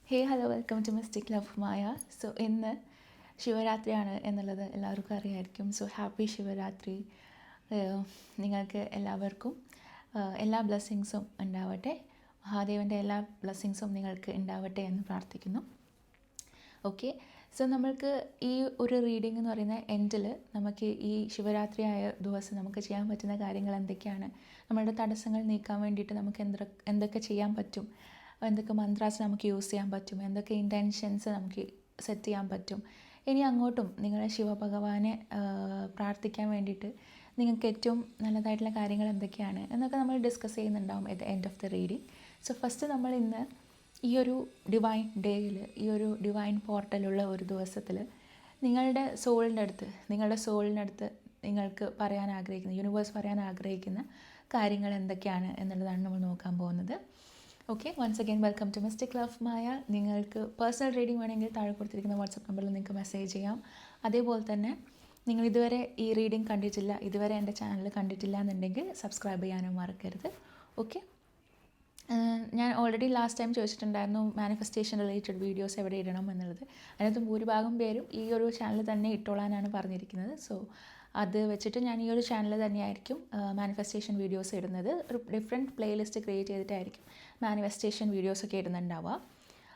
Hello welcome to mystic love Maya. So ഇന്ന് ശിവരാത്രിയാണ് എന്നുള്ളത് എല്ലാവർക്കും അറിയായിരിക്കും. So happy Shivaratri. നിങ്ങൾക്ക് എല്ലാവർക്കും എല്ലാ ബ്ലെസ്സിങ്സും ഉണ്ടാവട്ടെ. മഹാദേവൻ്റെ എല്ലാ ബ്ലെസ്സിങ്സും നിങ്ങൾക്ക് ഉണ്ടാവട്ടെ എന്ന് പ്രാർത്ഥിക്കുന്നു. ഓക്കെ, സോ നമ്മൾക്ക് ഈ ഒരു റീഡിംഗ് എന്ന് പറയുന്ന എൻഡിൽ നമുക്ക് ഈ ശിവരാത്രി ആയ ദിവസം നമുക്ക് ചെയ്യാൻ പറ്റുന്ന കാര്യങ്ങൾ എന്തൊക്കെയാണ്, നമ്മളുടെ തടസ്സങ്ങൾ നീക്കാൻ വേണ്ടിയിട്ട് നമുക്ക് എന്തൊക്കെ ചെയ്യാൻ പറ്റും, എന്തൊക്കെ മന്ത്രാസ് നമുക്ക് യൂസ് ചെയ്യാൻ പറ്റും, എന്തൊക്കെ ഇൻറ്റൻഷൻസ് നമുക്ക് സെറ്റ് ചെയ്യാൻ പറ്റും, ഇനി അങ്ങോട്ടും നിങ്ങളെ ശിവഭഗവാനെ പ്രാർത്ഥിക്കാൻ വേണ്ടിയിട്ട് നിങ്ങൾക്ക് ഏറ്റവും നല്ലതായിട്ടുള്ള കാര്യങ്ങൾ എന്തൊക്കെയാണ് എന്നൊക്കെ നമ്മൾ ഡിസ്കസ് ചെയ്യുന്നുണ്ടാവും at the end of the reading. So first നമ്മൾ ഇന്ന് ഈ ഒരു ഡിവൈൻ ഡേയിൽ, ഈ ഒരു ഡിവൈൻ പോർട്ടലുള്ള ഒരു ദിവസത്തിൽ നിങ്ങളുടെ സോളിൻ്റെ അടുത്ത് നിങ്ങൾക്ക് പറയാൻ ആഗ്രഹിക്കുന്ന, യൂണിവേഴ്സ് പറയാൻ ആഗ്രഹിക്കുന്ന കാര്യങ്ങൾ എന്തൊക്കെയാണ് എന്നുള്ളതാണ് നമ്മൾ നോക്കാൻ പോകുന്നത്. Okay, once again welcome to mystic love Maya. നിങ്ങൾക്ക് പേഴ്സണൽ റീഡിംഗ് വേണമെങ്കിൽ താഴെ കൊടുത്തിരിക്കുന്ന വാട്സപ്പ് നമ്പറിൽ നിങ്ങൾക്ക് മെസ്സേജ് ചെയ്യാം. അതേപോലെ തന്നെ നിങ്ങൾ ഇതുവരെ ഈ റീഡിംഗ് കണ്ടിട്ടില്ല, ഇതുവരെ എൻ്റെ ചാനൽ കണ്ടിട്ടില്ല എന്നുണ്ടെങ്കിൽ സബ്സ്ക്രൈബ് ചെയ്യാനും മറക്കരുത്. ഓക്കെ, ഞാൻ ഓൾറെഡി ലാസ്റ്റ് ടൈം ചോദിച്ചിട്ടുണ്ടായിരുന്നു മാനിഫെസ്റ്റേഷൻ റിലേറ്റഡ് വീഡിയോസ് എവിടെ ഇടണം എന്നുള്ളത്. അതിനകത്ത് ഭൂരിഭാഗം പേരും ഈ ഒരു ചാനൽ തന്നെ ഇട്ടോളാനാണ് പറഞ്ഞിരിക്കുന്നത്. സോ അത് വെച്ചിട്ട് ഞാൻ ഈ ഒരു ചാനൽ തന്നെയായിരിക്കും മാനിഫെസ്റ്റേഷൻ വീഡിയോസ് ഇടുന്നത്. ഒരു ഡിഫറെൻറ്റ് പ്ലേലിസ്റ്റ് ക്രിയേറ്റ് ചെയ്തിട്ടായിരിക്കും മാനിഫെസ്റ്റേഷൻ വീഡിയോസൊക്കെ ഇടുന്നുണ്ടാവുക.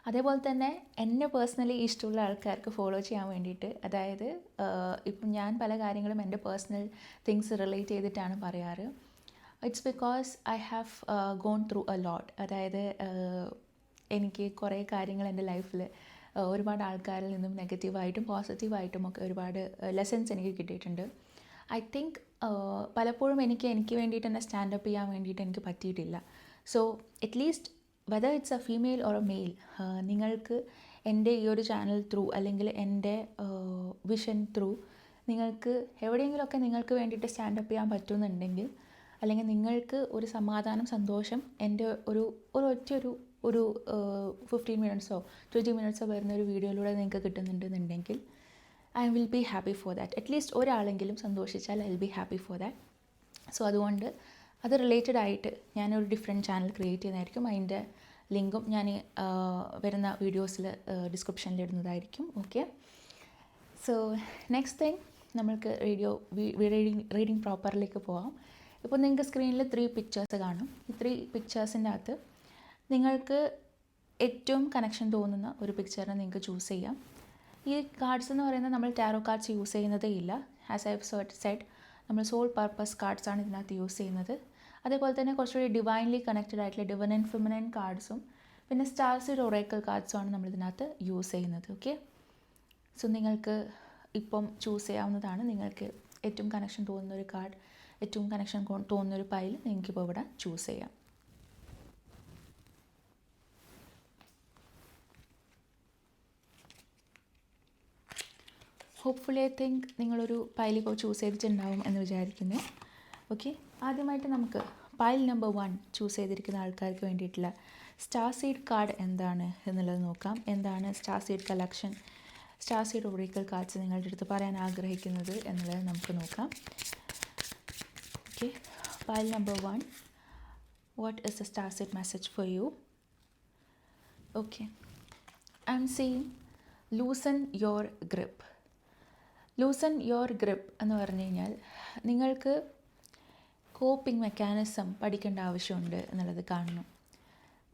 അതേപോലെ തന്നെ എന്നെ പേഴ്സണലി ഇഷ്ടമുള്ള ആൾക്കാർക്ക് ഫോളോ ചെയ്യാൻ വേണ്ടിയിട്ട്, അതായത് ഇപ്പം ഞാൻ പല കാര്യങ്ങളും എൻ്റെ പേഴ്സണൽ തിങ്സ് റിലേറ്റ് ചെയ്തിട്ടാണ് പറയാറ്. It's because I have gone through a lot. അതായത് എനിക്ക് കുറേ കാര്യങ്ങൾ എൻ്റെ ലൈഫിൽ ഒരുപാട് ആൾക്കാരിൽ നിന്നും നെഗറ്റീവായിട്ടും പോസിറ്റീവായിട്ടും ഒക്കെ ഒരുപാട് ലെസൺസ് എനിക്ക് കിട്ടിയിട്ടുണ്ട്. ഐ തിങ്ക് പലപ്പോഴും എനിക്ക് വേണ്ടിയിട്ട് തന്നെ സ്റ്റാൻഡപ്പ് ചെയ്യാൻ വേണ്ടിയിട്ട് എനിക്ക് പറ്റിയിട്ടില്ല. So at least whether it's a female or a male, നിങ്ങൾക്ക് എൻ്റെ ഈ ഒരു ചാനൽ ത്രൂ അല്ലെങ്കിൽ എൻ്റെ വിഷൻ ത്രൂ നിങ്ങൾക്ക് എവിടെയെങ്കിലുമൊക്കെ നിങ്ങൾക്ക് വേണ്ടിയിട്ട് സ്റ്റാൻഡപ്പ് ചെയ്യാൻ പറ്റുന്നുണ്ടെങ്കിൽ, അല്ലെങ്കിൽ നിങ്ങൾക്ക് ഒരു സമാധാനം, സന്തോഷം എൻ്റെ ഒരു 15 മിനിറ്റ്സോ 20 മിനിറ്റ്സോ വരുന്ന ഒരു വീഡിയോയിലൂടെ നിങ്ങൾക്ക് കിട്ടുന്നുണ്ടെന്നുണ്ടെങ്കിൽ I will be happy for that. At least ഒരാളെങ്കിലും സന്തോഷിച്ചാൽ I will be happy for that. So അതുകൊണ്ട് അത് റിലേറ്റഡ് ആയിട്ട് ഞാനൊരു ഡിഫറെൻറ്റ് ചാനൽ ക്രിയേറ്റ് ചെയ്യുന്നതായിരിക്കും. അതിൻ്റെ ലിങ്കും ഞാൻ വരുന്ന വീഡിയോസിൽ ഡിസ്ക്രിപ്ഷനിൽ ഇടുന്നതായിരിക്കും. ഓക്കെ, സോ നെക്സ്റ്റ് തിങ് നമ്മൾക്ക് റീഡിങ് പ്രോപ്പറിലേക്ക് പോവാം. ഇപ്പോൾ നിങ്ങൾക്ക് സ്ക്രീനിൽ 3 പിക്ചേഴ്സ് കാണും. ഈ 3 പിക്ചേഴ്സിൻ്റെ അകത്ത് നിങ്ങൾക്ക് ഏറ്റവും കണക്ഷൻ തോന്നുന്ന ഒരു പിക്ചറിനെ നിങ്ങൾക്ക് ചൂസ് ചെയ്യാം. ഈ കാർഡ്സ് എന്ന് പറയുന്നത് നമ്മൾ ടാരോ കാർഡ്സ് യൂസ് ചെയ്യുന്നതേ ഇല്ല. ആസ് ഐ ഹവ് സെഡ്, നമ്മൾ സോൾ പർപ്പസ് കാർഡ്സാണ് ഇതിനകത്ത് യൂസ് ചെയ്യുന്നത്. അതേപോലെ തന്നെ കുറച്ചുകൂടി ഡിവൈൻലി കണക്റ്റഡ് ആയിട്ടുള്ള ഡിവൈൻ ആൻഡ് ഫെമിനൈൻ കാർഡ്സും പിന്നെ സ്റ്റാർ സീഡ് ഒറേക്കിൾ കാർഡ്സുമാണ് നമ്മൾ ഇതിനകത്ത് യൂസ് ചെയ്യുന്നത്. ഓക്കെ, സോ നിങ്ങൾക്ക് ഇപ്പം ചൂസ് ചെയ്യാവുന്നതാണ്. നിങ്ങൾക്ക് ഏറ്റവും കണക്ഷൻ തോന്നുന്ന ഒരു കാർഡ്, ഏറ്റവും കണക്ഷൻ തോന്നുന്നൊരു പൈൽ നിങ്ങൾക്കിപ്പോൾ ഇവിടെ ചൂസ് ചെയ്യാം. ഹോപ്പ്ഫുള്ളി ഐ തിങ്ക് നിങ്ങളൊരു പൈൽ ഇപ്പോൾ ചൂസ് ചെയ്തിട്ടുണ്ടാവും എന്ന് വിചാരിക്കുന്നു. ഓക്കെ, ആദ്യമായിട്ട് നമുക്ക് പൈൽ നമ്പർ 1 ചൂസ് ചെയ്തിരിക്കുന്ന ആൾക്കാർക്ക് വേണ്ടിയിട്ടുള്ള സ്റ്റാർ സീഡ് കാർഡ് എന്താണ് എന്നുള്ളത് നോക്കാം. എന്താണ് star seed collection, star seed oracle cards നിങ്ങളുടെ അടുത്ത് പറയാൻ ആഗ്രഹിക്കുന്നത് എന്നുള്ളത് നമുക്ക് നോക്കാം. Okay, pile number 1, what is the star seed message for you? Okay, I'm seeing loosen your grip. Loosen your grip എന്ന് പറഞ്ഞു കഴിഞ്ഞാൽ നിങ്ങൾക്ക് കോപ്പിംഗ് മെക്കാനിസം പഠിക്കേണ്ട ആവശ്യമുണ്ട് എന്നുള്ളത് കാണുന്നു.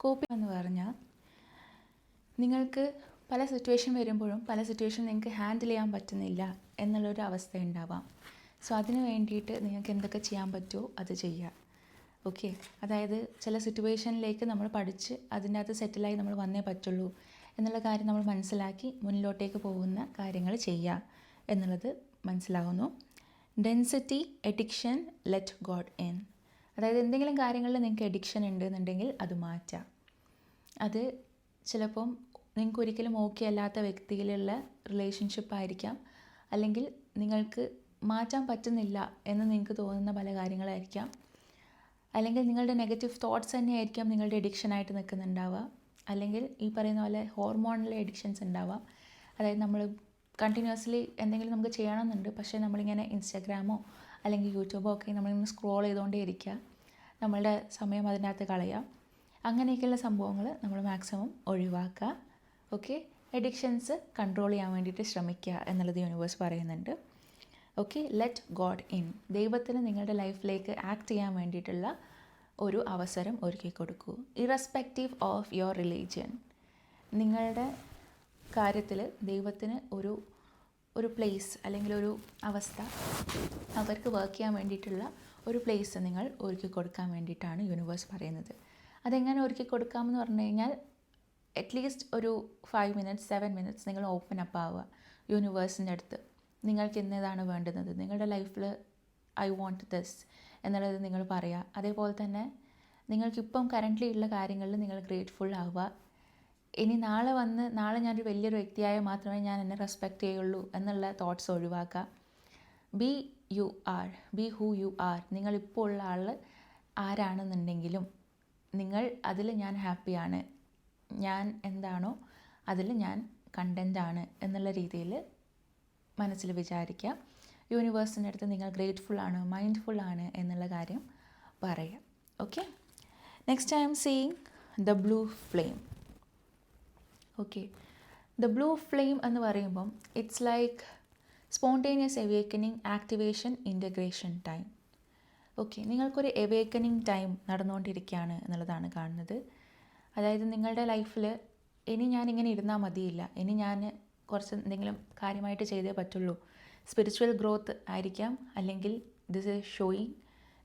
കോപ്പിംഗ് എന്ന് പറഞ്ഞാൽ നിങ്ങൾക്ക് പല സിറ്റുവേഷൻ വരുമ്പോഴും പല സിറ്റുവേഷൻ നിങ്ങൾക്ക് ഹാൻഡിൽ ചെയ്യാൻ പറ്റുന്നില്ല എന്നുള്ളൊരു അവസ്ഥ ഉണ്ടാവാം. സോ അതിന് വേണ്ടിയിട്ട് നിങ്ങൾക്ക് എന്തൊക്കെ ചെയ്യാൻ പറ്റുമോ അത് ചെയ്യുക. ഓക്കെ, അതായത് ചില സിറ്റുവേഷനിലേക്ക് നമ്മൾ പഠിച്ച് അതിൻ്റെ അകത്ത് സെറ്റിലായി നമ്മൾ വന്നേ പറ്റുള്ളൂ എന്നുള്ള കാര്യം നമ്മൾ മനസ്സിലാക്കി മുന്നിലോട്ടേക്ക് പോകുന്ന കാര്യങ്ങൾ ചെയ്യുക എന്നുള്ളത് മനസ്സിലാകുന്നു. Density, addiction, let God in. അതായത് എന്തെങ്കിലും കാര്യങ്ങളിൽ നിങ്ങൾക്ക് എഡിക്ഷൻ ഉണ്ട് എന്നുണ്ടെങ്കിൽ അത് മാറ്റാം. അത് ചിലപ്പം നിങ്ങൾക്ക് ഒരിക്കലും ഓക്കെ അല്ലാത്ത വ്യക്തിയിലുള്ള റിലേഷൻഷിപ്പ് ആയിരിക്കാം, അല്ലെങ്കിൽ നിങ്ങൾക്ക് മാറ്റാൻ പറ്റുന്നില്ല എന്ന് നിങ്ങൾക്ക് തോന്നുന്ന പല കാര്യങ്ങളായിരിക്കാം, അല്ലെങ്കിൽ നിങ്ങളുടെ നെഗറ്റീവ് തോട്ട്സ് തന്നെയായിരിക്കാം നിങ്ങളുടെ എഡിക്ഷനായിട്ട് നിൽക്കുന്നുണ്ടാവുക, അല്ലെങ്കിൽ ഈ പറയുന്ന പോലെ ഹോർമോണിലെ എഡിക്ഷൻസ് ഉണ്ടാവാം. അതായത് നമ്മൾ കണ്ടിന്യൂസ്ലി എന്തെങ്കിലും നമുക്ക് ചെയ്യണമെന്നുണ്ട്, പക്ഷേ നമ്മളിങ്ങനെ ഇൻസ്റ്റാഗ്രാമോ അല്ലെങ്കിൽ യൂട്യൂബോ ഒക്കെ നമ്മളിങ്ങനെ സ്ക്രോൾ ചെയ്തുകൊണ്ടേ ഇരിക്കുക, നമ്മളുടെ സമയം അതിനകത്ത് കളയുക. അങ്ങനെയൊക്കെയുള്ള സംഭവങ്ങൾ നമ്മൾ മാക്സിമം ഒഴിവാക്കുക. ഓക്കെ, എഡിക്ഷൻസ് കൺട്രോൾ ചെയ്യാൻ വേണ്ടിയിട്ട് ശ്രമിക്കുക എന്നുള്ളത് യൂണിവേഴ്സ് പറയുന്നുണ്ട്. Okay, let God in. ദൈവത്തിന് നിങ്ങളുടെ ലൈഫിലേക്ക് ആക്ട് ചെയ്യാൻ വേണ്ടിയിട്ടുള്ള ഒരു അവസരം ഒരുക്കി കൊടുക്കൂ. Irrespective of your religion. നിങ്ങളുടെ കാര്യത്തിൽ ദൈവത്തിന് ഒരു പ്ലേസ് അല്ലെങ്കിൽ ഒരു അവസ്ഥ അവർക്ക് വർക്ക് ചെയ്യാൻ വേണ്ടിയിട്ടുള്ള ഒരു പ്ലേസ് നിങ്ങൾ ഒരുക്കി കൊടുക്കാൻ വേണ്ടിയിട്ടാണ് യൂണിവേഴ്സ് പറയുന്നത്. അതെങ്ങനെ ഒരുക്കി കൊടുക്കാമെന്ന് പറഞ്ഞു കഴിഞ്ഞാൽ അറ്റ്ലീസ്റ്റ് ഒരു 5 minutes 7 minutes നിങ്ങൾ ഓപ്പൺ അപ്പ് ആവുക യൂണിവേഴ്സിൻ്റെ അടുത്ത്. നിങ്ങൾക്ക് ഇന്നതാണ് വേണ്ടുന്നത്, നിങ്ങളുടെ ലൈഫിൽ ഐ വോണ്ട് ദിസ് എന്നുള്ളത് നിങ്ങൾ പറയുക. അതേപോലെ തന്നെ നിങ്ങൾക്കിപ്പം കറൻ്റ്ലി ഉള്ള കാര്യങ്ങളിൽ നിങ്ങൾ ഗ്രേറ്റ്ഫുൾ ആവുക. ഇനി നാളെ ഞാനൊരു വലിയൊരു വ്യക്തിയായ മാത്രമേ ഞാൻ എന്നെ റെസ്പെക്റ്റ് ചെയ്യുള്ളൂ എന്നുള്ള തോട്ട്സ് ഒഴിവാക്കുക. B you are, B who you are. നിങ്ങളിപ്പോൾ ഉള്ള ആൾ ആരാണെന്നുണ്ടെങ്കിലും നിങ്ങൾ അതിൽ ഞാൻ ഹാപ്പിയാണ്, ഞാൻ എന്താണോ അതിൽ ഞാൻ കണ്ടൻ്റാണ് എന്നുള്ള രീതിയിൽ മനസ്സിൽ വിചാരിക്കുക. യൂണിവേഴ്സിൻ്റെ അടുത്ത് നിങ്ങൾ ഗ്രേറ്റ്ഫുൾ ആണ്, മൈൻഡ്ഫുൾ ആണ് എന്നുള്ള കാര്യം പറയുക. Okay, next I am seeing the blue flame. Okay, the blue flame എന്ന് പറയുമ്പം it's like spontaneous awakening, activation, integration time. Okay, നിങ്ങൾക്കൊരു എവേക്കനിങ് ടൈം നടന്നുകൊണ്ടിരിക്കുകയാണ് എന്നുള്ളതാണ് കാണുന്നത്. അതായത് നിങ്ങളുടെ ലൈഫിൽ ഇനി ഞാനിങ്ങനെ ഇരുന്നാൽ മതിയില്ല, ഇനി ഞാൻ കുറച്ച് എന്തെങ്കിലും കാര്യമായിട്ട് ചെയ്തേ പറ്റുള്ളൂ. സ്പിരിച്വൽ ഗ്രോത്ത് ആയിരിക്കാം, അല്ലെങ്കിൽ ദിസ് ഈസ് ഷോയിങ്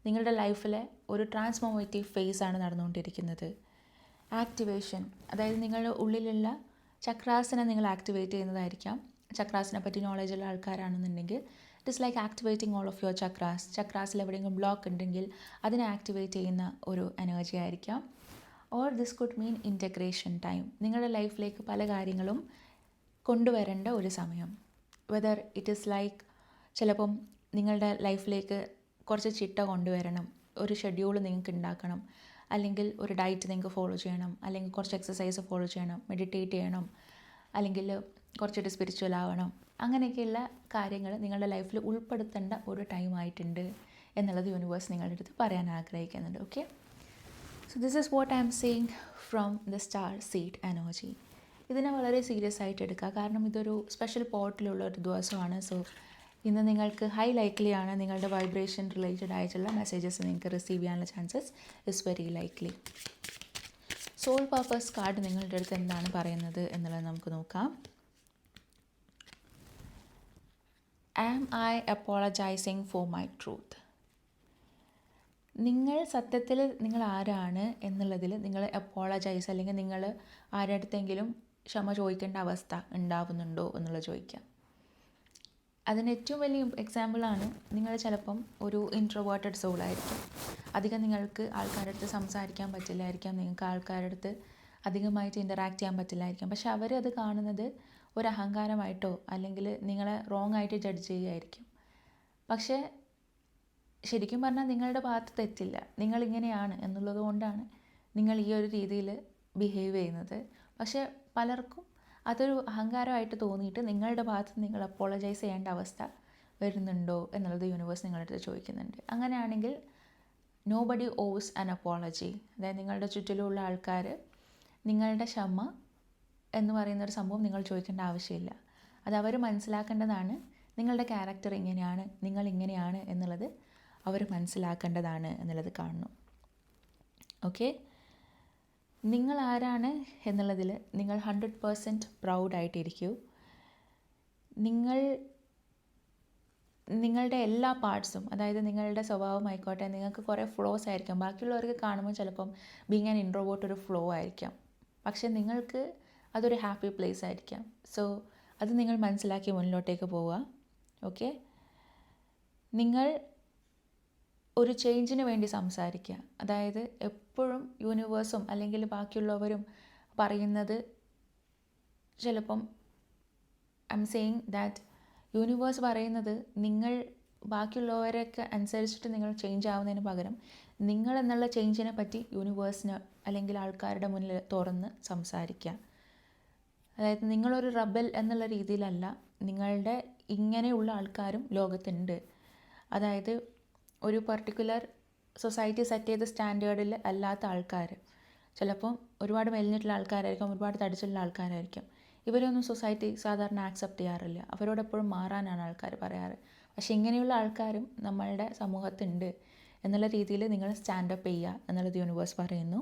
നിങ്ങളുടെ ലൈഫിലെ ഒരു ട്രാൻസ്ഫോർമേറ്റീവ് ഫേസ് ആണ് നടന്നുകൊണ്ടിരിക്കുന്നത്. ആക്ടിവേഷൻ, അതായത് നിങ്ങളുടെ ഉള്ളിലുള്ള ചക്രാസിനെ നിങ്ങൾ ആക്ടിവേറ്റ് ചെയ്യുന്നതായിരിക്കാം. ചക്രാസിനെ പറ്റി നോളജുള്ള ആൾക്കാരാണെന്നുണ്ടെങ്കിൽ it is like activating all of your chakras. ചക്രാസിൽ എവിടെയെങ്കിലും ബ്ലോക്ക് ഉണ്ടെങ്കിൽ അതിനെ ആക്ടിവേറ്റ് ചെയ്യുന്ന ഒരു എനർജി ആയിരിക്കാം. Or this could mean integration time. നിങ്ങളുടെ ലൈഫിലേക്ക് പല കാര്യങ്ങളും കൊണ്ടുവരേണ്ട ഒരു സമയം. വെദർ ഇറ്റ് ഈസ് ലൈക്ക് ചിലപ്പം നിങ്ങളുടെ ലൈഫിലേക്ക് കുറച്ച് ചിട്ട കൊണ്ടുവരണം, ഒരു ഷെഡ്യൂൾ നിങ്ങൾക്ക് ഉണ്ടാക്കണം, അല്ലെങ്കിൽ ഒരു ഡയറ്റ് നിങ്ങൾക്ക് ഫോളോ ചെയ്യണം, അല്ലെങ്കിൽ കുറച്ച് എക്സസൈസ് ഫോളോ ചെയ്യണം, മെഡിറ്റേറ്റ് ചെയ്യണം, അല്ലെങ്കിൽ കുറച്ചിട്ട് സ്പിരിച്വൽ ആവണം. അങ്ങനെയൊക്കെയുള്ള കാര്യങ്ങൾ നിങ്ങളുടെ ലൈഫിൽ ഉൾപ്പെടുത്തേണ്ട ഒരു ടൈം ആയിട്ടുണ്ട് എന്നുള്ളത് യൂണിവേഴ്സ് നിങ്ങളുടെ അടുത്ത് പറയാൻ ആഗ്രഹിക്കുന്നുണ്ട്. Okay, so this is what I am seeing from the star seed energy. ഇതിനെ വളരെ സീരിയസ് ആയിട്ട് എടുക്കുക, കാരണം ഇതൊരു സ്പെഷ്യൽ പോർട്ടിലുള്ള ഒരു ദിവസമാണ്. സോ ഇന്ന് നിങ്ങൾക്ക് ഹൈ ലൈക്ലി ആണ് നിങ്ങളുടെ വൈബ്രേഷൻ റിലേറ്റഡ് ആയിട്ടുള്ള മെസ്സേജസ് നിങ്ങൾക്ക് റിസീവ് ചെയ്യാനുള്ള chances is very likely. Soul purpose card നിങ്ങളുടെ അടുത്ത് എന്താണ് പറയുന്നത് എന്നുള്ളത് നമുക്ക് നോക്കാം. Am I apologising for my truth. നിങ്ങൾ സത്യത്തിൽ നിങ്ങൾ ആരാണ് എന്നുള്ളതിൽ നിങ്ങൾ അപ്പോളജൈസ്, അല്ലെങ്കിൽ നിങ്ങൾ ആരുടെ അടുത്തെങ്കിലും ക്ഷമ ചോദിക്കേണ്ട അവസ്ഥ ഉണ്ടാവുന്നുണ്ടോ എന്നുള്ളത് ചോദിക്കാം. അതിന് ഏറ്റവും വലിയ എക്സാമ്പിളാണ് നിങ്ങൾ ചിലപ്പം ഒരു ഇൻട്രോവേർട്ടഡ് സോളായിരിക്കും. അധികം നിങ്ങൾക്ക് ആൾക്കാരുടെ അടുത്ത് സംസാരിക്കാൻ പറ്റില്ലായിരിക്കാം, നിങ്ങൾക്ക് ആൾക്കാരുടെ അടുത്ത് അധികമായിട്ട് ഇൻ്ററാക്ട് ചെയ്യാൻ പറ്റില്ലായിരിക്കാം. പക്ഷെ അവരത് കാണുന്നത് ഒരു അഹങ്കാരമായിട്ടോ അല്ലെങ്കിൽ നിങ്ങളെ റോങ് ആയിട്ട് ജഡ്ജ് ചെയ്യുകയായിരിക്കും. പക്ഷേ ശരിക്കും പറഞ്ഞാൽ നിങ്ങളുടെ ഭാഗത്ത് തെറ്റില്ല, നിങ്ങളിങ്ങനെയാണ് എന്നുള്ളത് കൊണ്ടാണ് നിങ്ങൾ ഈ ഒരു രീതിയിൽ ബിഹേവ് ചെയ്യുന്നത്. പക്ഷേ പലർക്കും അതൊരു അഹങ്കാരമായിട്ട് തോന്നിയിട്ട് നിങ്ങളുടെ ഭാഗത്ത് നിങ്ങൾ അപ്പോളജൈസ് ചെയ്യേണ്ട അവസ്ഥ വരുന്നുണ്ടോ എന്നുള്ളത് യൂണിവേഴ്സ് നിങ്ങളുടെ അടുത്ത് ചോദിക്കുന്നുണ്ട്. അങ്ങനെയാണെങ്കിൽ നോബഡി ഓവ്സ് ആൻ അപ്പോളജി. അതായത് നിങ്ങളുടെ ചുറ്റിലുള്ള ആൾക്കാർ നിങ്ങളുടെ ക്ഷമ എന്ന് പറയുന്നൊരു സംഭവം നിങ്ങൾ ചോദിക്കേണ്ട ആവശ്യമില്ല. അത് അവർ മനസ്സിലാക്കേണ്ടതാണ്. നിങ്ങളുടെ ക്യാരക്ടർ ഇങ്ങനെയാണ്, നിങ്ങൾ ഇങ്ങനെയാണ് എന്നുള്ളത് അവർ മനസ്സിലാക്കേണ്ടതാണ് എന്നുള്ളത് കാണുന്നു. ഓക്കെ, നിങ്ങൾ ആരാണ് എന്നുള്ളതിൽ നിങ്ങൾ 100% പ്രൗഡായിട്ടിരിക്കൂ. നിങ്ങളുടെ എല്ലാ പാർട്സും, അതായത് നിങ്ങളുടെ സ്വഭാവമായിക്കോട്ടെ, നിങ്ങൾക്ക് കുറേ ഫ്ലോസ് ആയിരിക്കാം. ബാക്കിയുള്ളവർക്ക് കാണുമ്പോൾ ചിലപ്പം ബീങ് ആൻ ഇൻട്രോവേർട്ട് ഒരു ഫ്ലോ ആയിരിക്കാം, പക്ഷേ നിങ്ങൾക്ക് അതൊരു ഹാപ്പി പ്ലേസ് ആയിരിക്കാം. സോ അത് നിങ്ങൾ മനസ്സിലാക്കി മുന്നിലോട്ടേക്ക് പോവുക. ഓക്കെ, നിങ്ങൾ ഒരു ചേഞ്ചിന് വേണ്ടി സംസാരിക്കുക. അതായത് എപ്പോഴും യൂണിവേഴ്സും അല്ലെങ്കിൽ ബാക്കിയുള്ളവരും പറയുന്നത്, ചിലപ്പം I am saying that universe പറയുന്നത് നിങ്ങൾ ബാക്കിയുള്ളവരൊക്കെ അനുസരിച്ചിട്ട് നിങ്ങൾ ചേഞ്ച് ആവുന്നതിന് പകരം നിങ്ങൾ എന്നുള്ള ചേഞ്ചിനെ പറ്റി യൂണിവേഴ്സിന് അല്ലെങ്കിൽ ആൾക്കാരുടെ മുന്നിൽ തുറന്ന് സംസാരിക്കുക. അതായത് നിങ്ങളൊരു റബൽ എന്നുള്ള രീതിയിലല്ല, നിങ്ങളുടെ ഇങ്ങനെയുള്ള ആൾക്കാരും ലോകത്തുണ്ട്. അതായത് ഒരു പർട്ടിക്കുലർ സൊസൈറ്റി സെറ്റ് ചെയ്ത സ്റ്റാൻഡേർഡിൽ അല്ലാത്ത ആൾക്കാർ, ചിലപ്പം ഒരുപാട് മെലിഞ്ഞിട്ടുള്ള ആൾക്കാരായിരിക്കും, ഒരുപാട് തടിച്ചിട്ടുള്ള ആൾക്കാരായിരിക്കും. ഇവരൊന്നും സൊസൈറ്റി സാധാരണ ആക്സെപ്റ്റ് ചെയ്യാറില്ല. അവരോട് എപ്പോഴും മാറാനാണ് ആൾക്കാർ പറയാറ്. പക്ഷേ ഇങ്ങനെയുള്ള ആൾക്കാരും നമ്മളുടെ സമൂഹത്തുണ്ട് എന്നുള്ള രീതിയിൽ നിങ്ങൾ സ്റ്റാൻഡപ്പ് ചെയ്യുക എന്നുള്ളത് യൂണിവേഴ്സ് പറയുന്നു.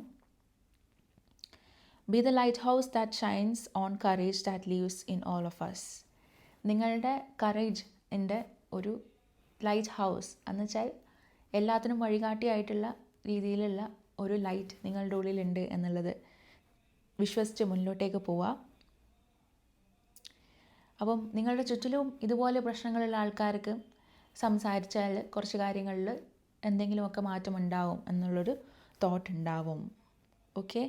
Be the light house that shines on courage that lives in all of us. നിങ്ങളുടെ കറേജിൻ്റെ ഒരു ലൈറ്റ് ഹൗസ് എന്ന് വെച്ചാൽ എല്ലാത്തിനും വഴികാട്ടിയായിട്ടുള്ള രീതിയിലുള്ള ഒരു ലൈറ്റ് നിങ്ങളുടെ ഉള്ളിലുണ്ട് എന്നുള്ളത് വിശ്വസിച്ച് മുന്നോട്ടേക്ക് പോവുക. അപ്പം നിങ്ങളുടെ ചുറ്റിലും ഇതുപോലെ പ്രശ്നങ്ങളുള്ള ആൾക്കാർക്ക് സംസാരിച്ചാൽ കുറച്ച് കാര്യങ്ങളിൽ എന്തെങ്കിലുമൊക്കെ മാറ്റമുണ്ടാവും എന്നുള്ളൊരു തോട്ട് ഉണ്ടാവും. ഓക്കെ,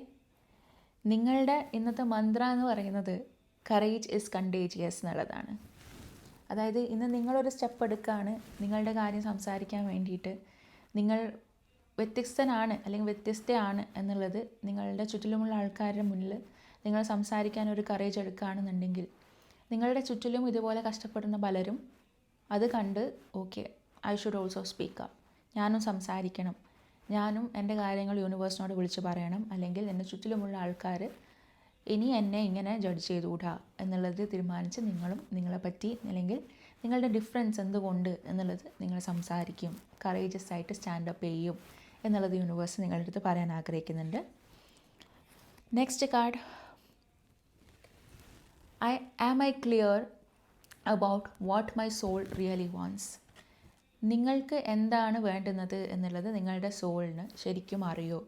നിങ്ങളുടെ ഇന്നത്തെ മന്ത്ര എന്ന് പറയുന്നത് കറേജ് ഈസ് കണ്ടേജിയസ് എന്നുള്ളതാണ്. അതായത് ഇന്ന് നിങ്ങളൊരു സ്റ്റെപ്പ് എടുക്കുകയാണ് നിങ്ങളുടെ കാര്യം സംസാരിക്കാൻ വേണ്ടിയിട്ട്. നിങ്ങൾ വ്യത്യസ്തനാണ് അല്ലെങ്കിൽ വ്യത്യസ്തയാണ് എന്നുള്ളത് നിങ്ങളുടെ ചുറ്റിലുമുള്ള ആൾക്കാരുടെ മുന്നിൽ നിങ്ങൾ സംസാരിക്കാൻ ഒരു കറേജ് എടുക്കുകയാണെന്നുണ്ടെങ്കിൽ നിങ്ങളുടെ ചുറ്റിലും ഇതുപോലെ കഷ്ടപ്പെടുന്ന പലരും അത് കണ്ട് okay, I should also speak up, ഞാനും സംസാരിക്കണം, ഞാനും എൻ്റെ കാര്യങ്ങൾ യൂണിവേഴ്സിനോട് വിളിച്ച് പറയണം, അല്ലെങ്കിൽ എൻ്റെ ചുറ്റിലുമുള്ള ആൾക്കാർ ഇനി എന്നെ ഇങ്ങനെ ജഡ്ജ് ചെയ്തുകൂടാ എന്നുള്ളത് തീരുമാനിച്ച് നിങ്ങളും നിങ്ങളെപ്പറ്റി അല്ലെങ്കിൽ നിങ്ങളുടെ ഡിഫറൻസ് എന്തുകൊണ്ട് എന്നുള്ളത് നിങ്ങൾ സംസാരിക്കും, കറേജസ് ആയിട്ട് സ്റ്റാൻഡപ്പ് ചെയ്യും എന്നുള്ളത് യൂണിവേഴ്സ് നിങ്ങളുടെ അടുത്ത് പറയാൻ ആഗ്രഹിക്കുന്നുണ്ട്. Next card, am I clear about what my soul really wants. നിങ്ങൾക്ക് എന്താണ് വേണ്ടുന്നത് എന്നുള്ളത് നിങ്ങളുടെ സോളിന് ശരിക്കും അറിയോ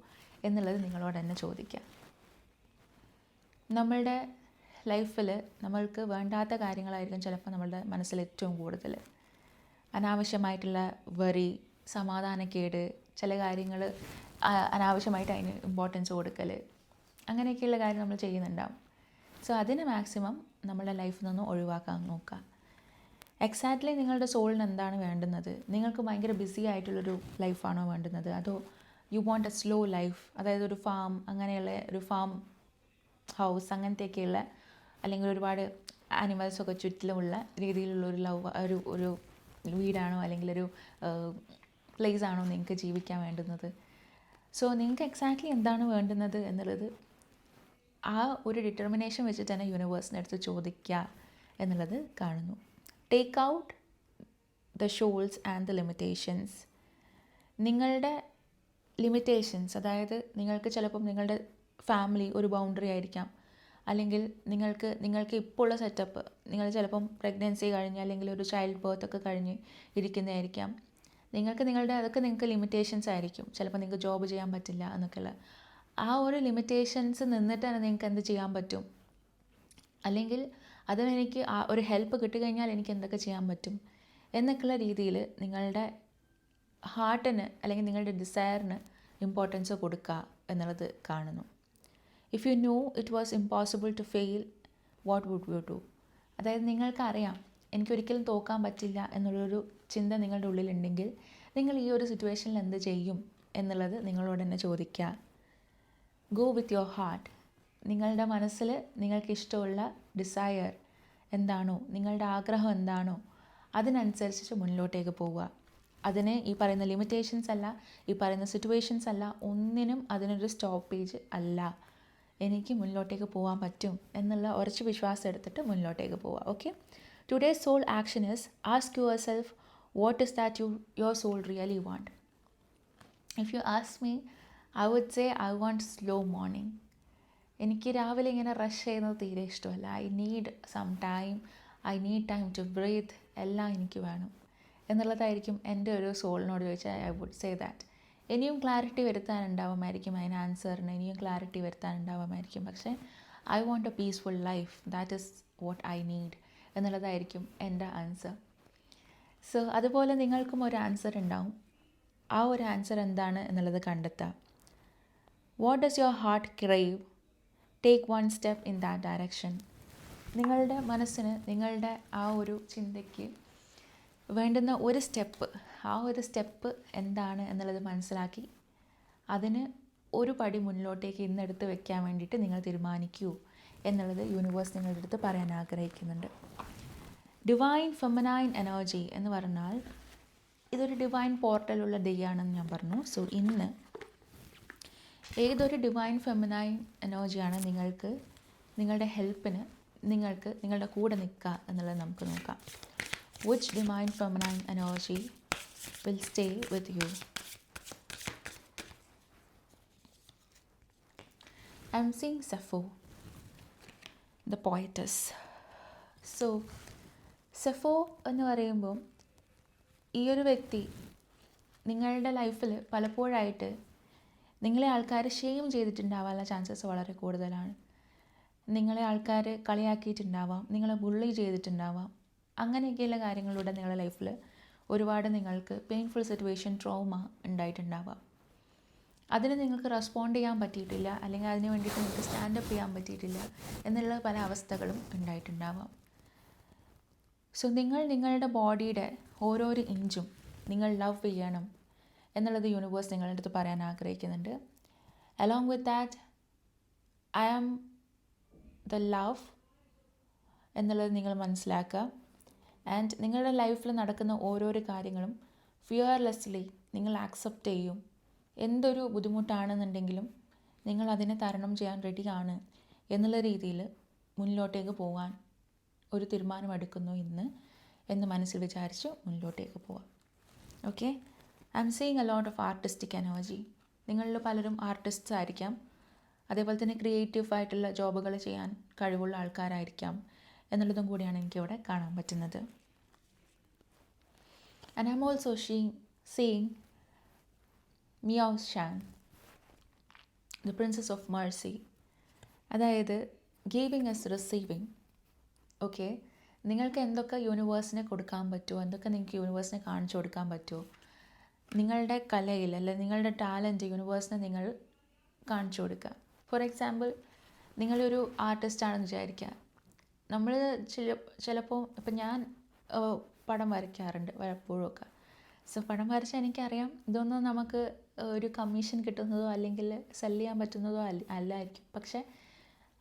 എന്നുള്ളത് നിങ്ങളോട് തന്നെ ചോദിക്കാം. നമ്മളുടെ ലൈഫിൽ നമ്മൾക്ക് വേണ്ടാത്ത കാര്യങ്ങളായിരിക്കും ചിലപ്പോൾ നമ്മളുടെ മനസ്സിൽ ഏറ്റവും കൂടുതൽ. അനാവശ്യമായിട്ടുള്ള വറി, സമാധാനക്കേട്, ചില കാര്യങ്ങൾ അനാവശ്യമായിട്ട് അതിന് ഇമ്പോർട്ടൻസ് കൊടുക്കൽ, അങ്ങനെയൊക്കെയുള്ള കാര്യം നമ്മൾ ചെയ്യുന്നുണ്ടാവും. സോ അതിന് മാക്സിമം നമ്മളുടെ ലൈഫിൽ നിന്ന് ഒഴിവാക്കാൻ നോക്കുക. എക്സാക്ട്ലി നിങ്ങളുടെ സോളിന് എന്താണ് വേണ്ടുന്നത്? നിങ്ങൾക്ക് ഭയങ്കര ബിസി ആയിട്ടുള്ളൊരു ലൈഫാണോ വേണ്ടുന്നത്, അതോ you want A slow life, അതായത് ഒരു ഫാം, അങ്ങനെയുള്ള ഒരു ഫാം ഹൗസ് അങ്ങനത്തെയൊക്കെയുള്ള, അല്ലെങ്കിൽ ഒരുപാട് ആനിമൽസൊക്കെ ചുറ്റിലുമുള്ള രീതിയിലുള്ള ഒരു വീടാണോ അല്ലെങ്കിൽ ഒരു പ്ലേസ് ആണോ നിങ്ങൾക്ക് ജീവിക്കാൻ വേണ്ടുന്നത്? സോ നിങ്ങൾക്ക് എക്സാക്ട്ലി എന്താണ് വേണ്ടുന്നത് എന്നുള്ളത് ആ ഒരു ഡിറ്റർമിനേഷൻ വെച്ചിട്ട് തന്നെ യൂണിവേഴ്സിൻ്റെ അടുത്ത് ചോദിക്കുക എന്നുള്ളത് കാണുന്നു. Take out the shawls and the limitations. നിങ്ങളുടെ ലിമിറ്റേഷൻസ്, അതായത് നിങ്ങൾക്ക് ചിലപ്പം നിങ്ങളുടെ ഫാമിലി ഒരു ബൗണ്ടറി ആയിരിക്കാം, അല്ലെങ്കിൽ നിങ്ങൾക്ക് ഇപ്പോൾ ഉള്ള സെറ്റപ്പ്, നിങ്ങൾ ചിലപ്പം പ്രഗ്നൻസി കഴിഞ്ഞ് അല്ലെങ്കിൽ ഒരു ചൈൽഡ് ബർത്ത് ഒക്കെ കഴിഞ്ഞ് ഇരിക്കുന്നതായിരിക്കാം. അതൊക്കെ നിങ്ങൾക്ക് ലിമിറ്റേഷൻസ് ആയിരിക്കും. ചിലപ്പോൾ നിങ്ങൾക്ക് ജോബ് ചെയ്യാൻ പറ്റില്ല എന്നൊക്കെയുള്ള ആ ഒരു ലിമിറ്റേഷൻസ് നിന്നിട്ട് തന്നെ നിങ്ങൾക്ക് എന്ത് ചെയ്യാൻ പറ്റും, അല്ലെങ്കിൽ അതിനെനിക്ക് ആ ഒരു ഹെൽപ്പ് കിട്ടിക്കഴിഞ്ഞാൽ എനിക്ക് എന്തൊക്കെ ചെയ്യാൻ പറ്റും എന്നൊക്കെയുള്ള രീതിയിൽ നിങ്ങളുടെ ഹാർട്ടിന് അല്ലെങ്കിൽ നിങ്ങളുടെ ഡിസയറിന് ഇമ്പോർട്ടൻസ് കൊടുക്കുക എന്നുള്ളത് കാണുന്നു. If you know it was impossible to fail, what would you do? അതായത് നിങ്ങൾക്കറിയാം എനിക്കൊരിക്കലും തോക്കാൻ പറ്റില്ല എന്നുള്ളൊരു ചിന്ത നിങ്ങളുടെ ഉള്ളിലുണ്ടെങ്കിൽ നിങ്ങൾ ഈ ഒരു സിറ്റുവേഷനിൽ എന്ത് ചെയ്യും എന്നുള്ളത് നിങ്ങളോട് തന്നെ ചോദിക്കുക. Go with your heart. നിങ്ങളുടെ മനസ്സിൽ നിങ്ങൾക്ക് ഇഷ്ടമുള്ള ഡിസയർ എന്താണോ, നിങ്ങളുടെ ആഗ്രഹം എന്താണോ അതിനനുസരിച്ച് മുന്നിലോട്ടേക്ക് പോവുക. അതിന് ഈ പറയുന്ന ലിമിറ്റേഷൻസ് അല്ല, ഈ പറയുന്ന സിറ്റുവേഷൻസ് അല്ല, ഒന്നിനും അതിനൊരു സ്റ്റോപ്പേജ് അല്ല. എനിക്ക് മുന്നിലോട്ടേക്ക് പോകാൻ പറ്റും എന്നുള്ള ഉറച്ച വിശ്വാസം എടുത്തിട്ട് മുന്നിലോട്ടേക്ക് പോവുക. Okay, today's soul action is ask your self what is that your soul really want. If you ask me, I would say I want slow morning. എനിക്ക് രാവിലെ ഇങ്ങനെ റഷ് ചെയ്യുന്നത് തീരെ ഇഷ്ടമല്ല. I need some time, I need time to breathe, എല്ലാം എനിക്ക് വേണം എന്നുള്ളതായിരിക്കും എൻ്റെ ഒരു സോളിനോട് ചോദിച്ചാൽ ഐ വുഡ് സേ ദാറ്റ്. ഇനിയും ക്ലാരിറ്റി വരുത്താനുണ്ടാവുമായിരിക്കും അതിന് ആൻസറിന്, ഇനിയും ക്ലാരിറ്റി വരുത്താനുണ്ടാവുമായിരിക്കും. പക്ഷേ I want A peaceful life, that is what I need എന്നുള്ളതായിരിക്കും എൻ്റെ ആൻസർ. സോ അതുപോലെ നിങ്ങൾക്കും ഒരു ആൻസർ ഉണ്ടാവും. ആ ഒരു ആൻസർ എന്താണ് എന്നുള്ളത് കണ്ടെത്താം. What does your heart crave? Take one step in that direction. നിങ്ങളുടെ മനസ്സിന്, നിങ്ങളുടെ ആ ഒരു ചിന്തയ്ക്ക് വേണ്ടുന്ന ഒരു സ്റ്റെപ്പ്, ആ ഒരു സ്റ്റെപ്പ് എന്താണ് എന്നുള്ളത് മനസ്സിലാക്കി അതിന് ഒരു പടി മുന്നിലോട്ടേക്ക് ഇന്നെടുത്ത് വെക്കാൻ വേണ്ടിയിട്ട് നിങ്ങൾ തീരുമാനിക്കൂ എന്നുള്ളത് യൂണിവേഴ്സ് നിങ്ങളുടെ അടുത്ത് പറയാൻ ആഗ്രഹിക്കുന്നുണ്ട്. ഡിവൈൻ ഫെമിനൈൻ എനർജി എന്ന് പറഞ്ഞാൽ ഇതൊരു ഡിവൈൻ പോർട്ടലുള്ള ഡേ ആണെന്ന് ഞാൻ പറഞ്ഞു. സോ ഇന്ന് ഏതൊരു ഡിവൈൻ ഫെമിനൈൻ എനർജിയാണ് നിങ്ങളുടെ ഹെൽപ്പിന് നിങ്ങളുടെ കൂടെ നിൽക്കുക എന്നുള്ളത് നമുക്ക് നോക്കാം. Which divine feminine energy will stay with you? I am seeing Sappho, the poetess. So Sappho എന്ന് പറയുമ്പോൾ ഈ ഒരു വ്യക്തി നിങ്ങളുടെ ലൈഫിൽ പലപ്പോഴായിട്ട് നിങ്ങളെ ആൾക്കാർ ഷെയിം ചെയ്തിട്ടുണ്ടാവാനുള്ള ചാൻസസ് വളരെ കൂടുതലാണ്. നിങ്ങളെ ആൾക്കാർ കളിയാക്കിയിട്ടുണ്ടാവാം, നിങ്ങളെ ബുള്ളി ചെയ്തിട്ടുണ്ടാവാം. അങ്ങനെയൊക്കെയുള്ള കാര്യങ്ങളിലൂടെ നിങ്ങളുടെ ലൈഫിൽ ഒരുപാട് നിങ്ങൾക്ക് പെയിൻഫുൾ സിറ്റുവേഷൻ, ട്രോമ ഉണ്ടായിട്ടുണ്ടാവാം. അതിന് നിങ്ങൾക്ക് റെസ്പോണ്ട് ചെയ്യാൻ പറ്റിയിട്ടില്ല, അല്ലെങ്കിൽ അതിന് വേണ്ടിയിട്ട് നിങ്ങൾക്ക് സ്റ്റാൻഡപ്പ് ചെയ്യാൻ പറ്റിയിട്ടില്ല എന്നുള്ള പല അവസ്ഥകളും ഉണ്ടായിട്ടുണ്ടാവാം. സോ നിങ്ങളുടെ ബോഡിയുടെ ഓരോരോ ഇഞ്ചും നിങ്ങൾ ലവ് ചെയ്യണം എന്നുള്ളത് യൂണിവേഴ്സ് നിങ്ങളുടെ അടുത്ത് പറയാൻ ആഗ്രഹിക്കുന്നുണ്ട്. Along with that, I am the love എന്നുള്ളത് നിങ്ങൾ മനസ്സിലാക്കുക. ആൻഡ് നിങ്ങളുടെ ലൈഫിൽ നടക്കുന്ന ഓരോരോ കാര്യങ്ങളും ഫിയർലെസ്ലി നിങ്ങൾ ആക്സെപ്റ്റ് ചെയ്യും. എന്തൊരു ബുദ്ധിമുട്ടാണെന്നുണ്ടെങ്കിലും നിങ്ങൾ അതിനെ തരണം ചെയ്യാൻ റെഡിയാണ് എന്നുള്ള രീതിയിൽ മുന്നിലോട്ടേക്ക് പോകാൻ ഒരു തീരുമാനമെടുക്കുന്നു എന്ന് മനസ്സിൽ വിചാരിച്ച് മുന്നിലോട്ടേക്ക് പോവാം. Okay, I am seeing a lot of artistic energy. നിങ്ങളിൽ പലരും ആർട്ടിസ്റ്റ്സ് ആയിരിക്കാം, അതേപോലെ തന്നെ ക്രിയേറ്റീവായിട്ടുള്ള ജോബുകൾ ചെയ്യാൻ കഴിവുള്ള ആൾക്കാരായിരിക്കാം എന്നുള്ളതും കൂടിയാണ് എനിക്കിവിടെ കാണാൻ പറ്റുന്നത്. And I am also seeing Miao Shan, the princess of mercy. അതായത് ഗീവിങ് ഇസ് റിസീവിങ്. ഓക്കെ, നിങ്ങൾക്ക് എന്തൊക്കെ യൂണിവേഴ്സിനെ കൊടുക്കാൻ പറ്റുമോ, എന്തൊക്കെ നിങ്ങൾക്ക് യൂണിവേഴ്സിനെ കാണിച്ചു കൊടുക്കാൻ പറ്റുമോ, നിങ്ങളുടെ കലയിൽ അല്ലെങ്കിൽ നിങ്ങളുടെ ടാലൻറ്റ് യൂണിവേഴ്സിനെ നിങ്ങൾ കാണിച്ചു കൊടുക്കുക. ഫോർ എക്സാമ്പിൾ, നിങ്ങളൊരു ആർട്ടിസ്റ്റാണെന്ന് വിചാരിക്കുക. നമ്മൾ ചിലപ്പോൾ ഇപ്പം ഞാൻ പടം വരയ്ക്കാറുണ്ട് പലപ്പോഴും ഒക്കെ. സോ പടം വരച്ചാൽ എനിക്കറിയാം ഇതൊന്നും നമുക്ക് ഒരു കമ്മീഷൻ കിട്ടുന്നതോ അല്ലെങ്കിൽ സെല് ചെയ്യാൻ പറ്റുന്നതോ അല്ലായിരിക്കും. പക്ഷേ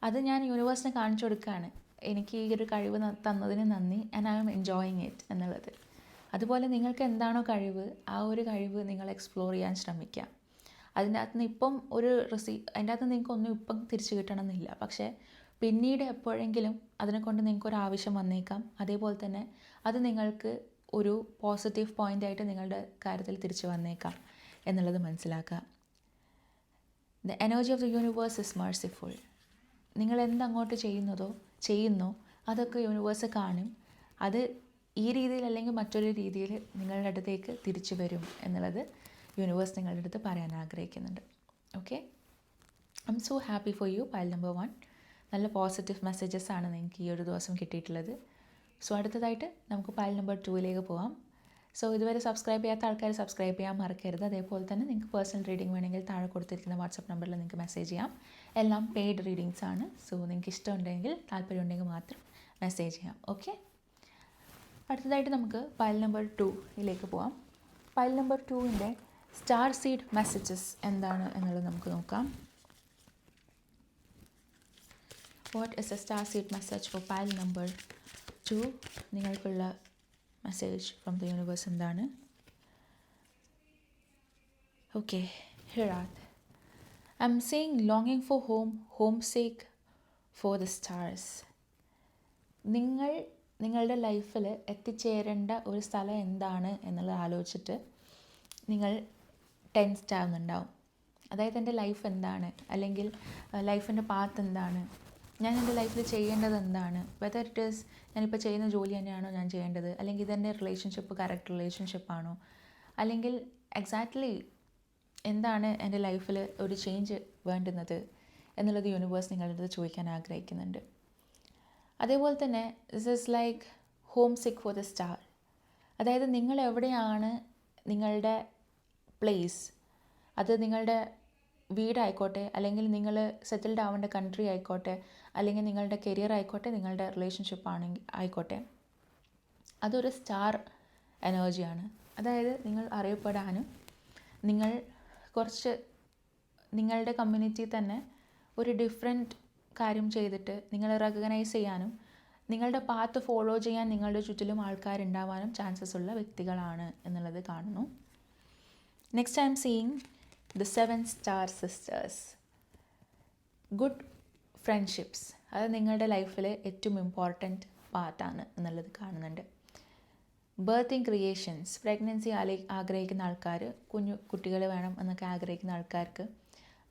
അത് ഞാൻ യൂണിവേഴ്സിനെ കാണിച്ചു കൊടുക്കുകയാണ്, എനിക്ക് ഈ ഒരു കഴിവ് തന്നതിന് നന്ദി, and I am enjoying it എന്നുള്ളത്. അതുപോലെ നിങ്ങൾക്ക് എന്താണോ കഴിവ്, ആ ഒരു കഴിവ് നിങ്ങൾ എക്സ്പ്ലോർ ചെയ്യാൻ ശ്രമിക്കുക. അതിൻ്റെ അകത്ത് നിന്ന് ഇപ്പം അതിൻ്റെ അകത്ത് നിങ്ങൾക്കൊന്നും ഇപ്പം തിരിച്ചു കിട്ടണമെന്നില്ല. പക്ഷേ പിന്നീട് എപ്പോഴെങ്കിലും അതിനെക്കൊണ്ട് നിങ്ങൾക്കൊരു ആവശ്യം വന്നേക്കാം. അതേപോലെ തന്നെ അത് നിങ്ങൾക്ക് ഒരു പോസിറ്റീവ് പോയിൻ്റായിട്ട് നിങ്ങളുടെ കാര്യത്തിൽ തിരിച്ചു വന്നേക്കാം എന്നുള്ളത് മനസ്സിലാക്കുക. The energy of the universe is merciful. നിങ്ങൾ എന്തങ്ങോട്ട് ചെയ്യുന്നോ അതൊക്കെ യൂണിവേഴ്സ് കാണും. അത് ഈ രീതിയിൽ അല്ലെങ്കിൽ മറ്റൊരു രീതിയിൽ നിങ്ങളുടെ അടുത്തേക്ക് തിരിച്ചു വരും എന്നുള്ളത് യൂണിവേഴ്സ് നിങ്ങളുടെ അടുത്ത് പറയാൻ ആഗ്രഹിക്കുന്നുണ്ട്. Okay, I M so happy for you. Pile number 1, നല്ല പോസിറ്റീവ് മെസ്സേജസ് ആണ് നിങ്ങൾക്ക് ഈ ഒരു ദിവസം കിട്ടിയിട്ടുള്ളത്. സോ അടുത്തതായിട്ട് നമുക്ക് പൈൽ നമ്പർ 2ലേക്ക് പോകാം. സോ ഇതുവരെ സബ്സ്ക്രൈബ് ചെയ്യാത്ത ആൾക്കാർ സബ്സ്ക്രൈബ് ചെയ്യാൻ മറക്കരുത്. അതേപോലെ തന്നെ നിങ്ങൾക്ക് പേഴ്സണൽ റീഡിംഗ് വേണമെങ്കിൽ താഴെ കൊടുത്തിരിക്കുന്ന വാട്സപ്പ് നമ്പറിൽ നിങ്ങൾക്ക് മെസ്സേജ് ചെയ്യാം. എല്ലാം പെയ്ഡ് റീഡിങ്സ് ആണ്. സോ നിങ്ങൾക്ക് ഇഷ്ടമുണ്ടെങ്കിൽ താല്പര്യമുണ്ടെങ്കിൽ മാത്രം മെസ്സേജ് ചെയ്യാം. ഓക്കെ, അടുത്തതായിട്ട് നമുക്ക് പൈൽ നമ്പർ 2ലേക്ക് പോകാം. പൈൽ നമ്പർ 2ൻ്റെ സ്റ്റാർ സീഡ് മെസ്സേജസ് എന്താണ് എന്നുള്ളത് നമുക്ക് നോക്കാം. What is a star seed message for pile number 2? നിങ്ങൾക്കുള്ള മെസ്സേജ് ഫ്രം ദ യൂണിവേഴ്സ് എന്താണ്? Okay, hiraeth. I am seeing ലോങ്ങിങ് for homesick for the stars. നിങ്ങളുടെ ലൈഫിൽ എത്തിച്ചേരേണ്ട ഒരു സ്ഥലം എന്താണ് എന്നുള്ളത് ആലോചിച്ചിട്ട് നിങ്ങൾ ടെൻസ്ഡ് ആവുന്നുണ്ടാവും. അതായത് എൻ്റെ ലൈഫ് എന്താണ്, അല്ലെങ്കിൽ ലൈഫിൻ്റെ പാത്ത് എന്താണ്, ഞാൻ എൻ്റെ ലൈഫിൽ ചെയ്യേണ്ടത് എന്താണ്, വെദർ ഇറ്റ് ഈസ് ഞാനിപ്പോൾ ചെയ്യുന്ന ജോലി തന്നെയാണോ ഞാൻ ചെയ്യേണ്ടത്, അല്ലെങ്കിൽ ഇതെൻ്റെ റിലേഷൻഷിപ്പ് കറക്റ്റ് റിലേഷൻഷിപ്പാണോ, അല്ലെങ്കിൽ എക്സാക്ട്ലി എന്താണ് എൻ്റെ ലൈഫിൽ ഒരു ചേഞ്ച് വേണ്ടുന്നത് എന്നുള്ളത് യൂണിവേഴ്സ് നിങ്ങളുടെ അടുത്ത് ചോദിക്കാൻ ആഗ്രഹിക്കുന്നുണ്ട്. അതേപോലെ തന്നെ ദിസ് ഈസ് ലൈക്ക് ഹോം സിക്ക് ഫോർ ദ സ്റ്റാർ. അതായത് നിങ്ങൾ എവിടെയാണ് നിങ്ങളുടെ പ്ലേസ്, അത് നിങ്ങളുടെ വീടായിക്കോട്ടെ, അല്ലെങ്കിൽ നിങ്ങൾ സെറ്റിൽഡ് ആവേണ്ട കൺട്രി ആയിക്കോട്ടെ, അല്ലെങ്കിൽ നിങ്ങളുടെ കരിയർ ആയിക്കോട്ടെ, നിങ്ങളുടെ റിലേഷൻഷിപ്പ് ആയിക്കോട്ടെ, അതൊരു സ്റ്റാർ എനർജിയാണ്. അതായത് നിങ്ങൾ അറിയപ്പെടാനും നിങ്ങൾ കുറച്ച് നിങ്ങളുടെ കമ്മ്യൂണിറ്റി തന്നെ ഒരു ഡിഫറെൻറ്റ് കാര്യം ചെയ്തിട്ട് നിങ്ങളെ റെക്കഗ്നൈസ് ചെയ്യാനും നിങ്ങളുടെ പാത്ത് ഫോളോ ചെയ്യാൻ നിങ്ങളുടെ ചുറ്റിലും ആൾക്കാരുണ്ടാവാനും ചാൻസസ് ഉള്ള വ്യക്തികളാണ് എന്നുള്ളത് കാണുന്നു. Next I am seeing the 7 star sisters. Good friendships അത് നിങ്ങളുടെ ലൈഫിൽ ഏറ്റവും ഇമ്പോർട്ടൻറ്റ് പാർട്ടാണ് എന്നുള്ളത് കാണുന്നുണ്ട്. ബർത്തിങ് ക്രിയേഷൻസ്, പ്രഗ്നൻസി ആഗ്രഹിക്കുന്ന ആൾക്കാർ, കുട്ടികൾ വേണം എന്നൊക്കെ ആഗ്രഹിക്കുന്ന ആൾക്കാർക്ക്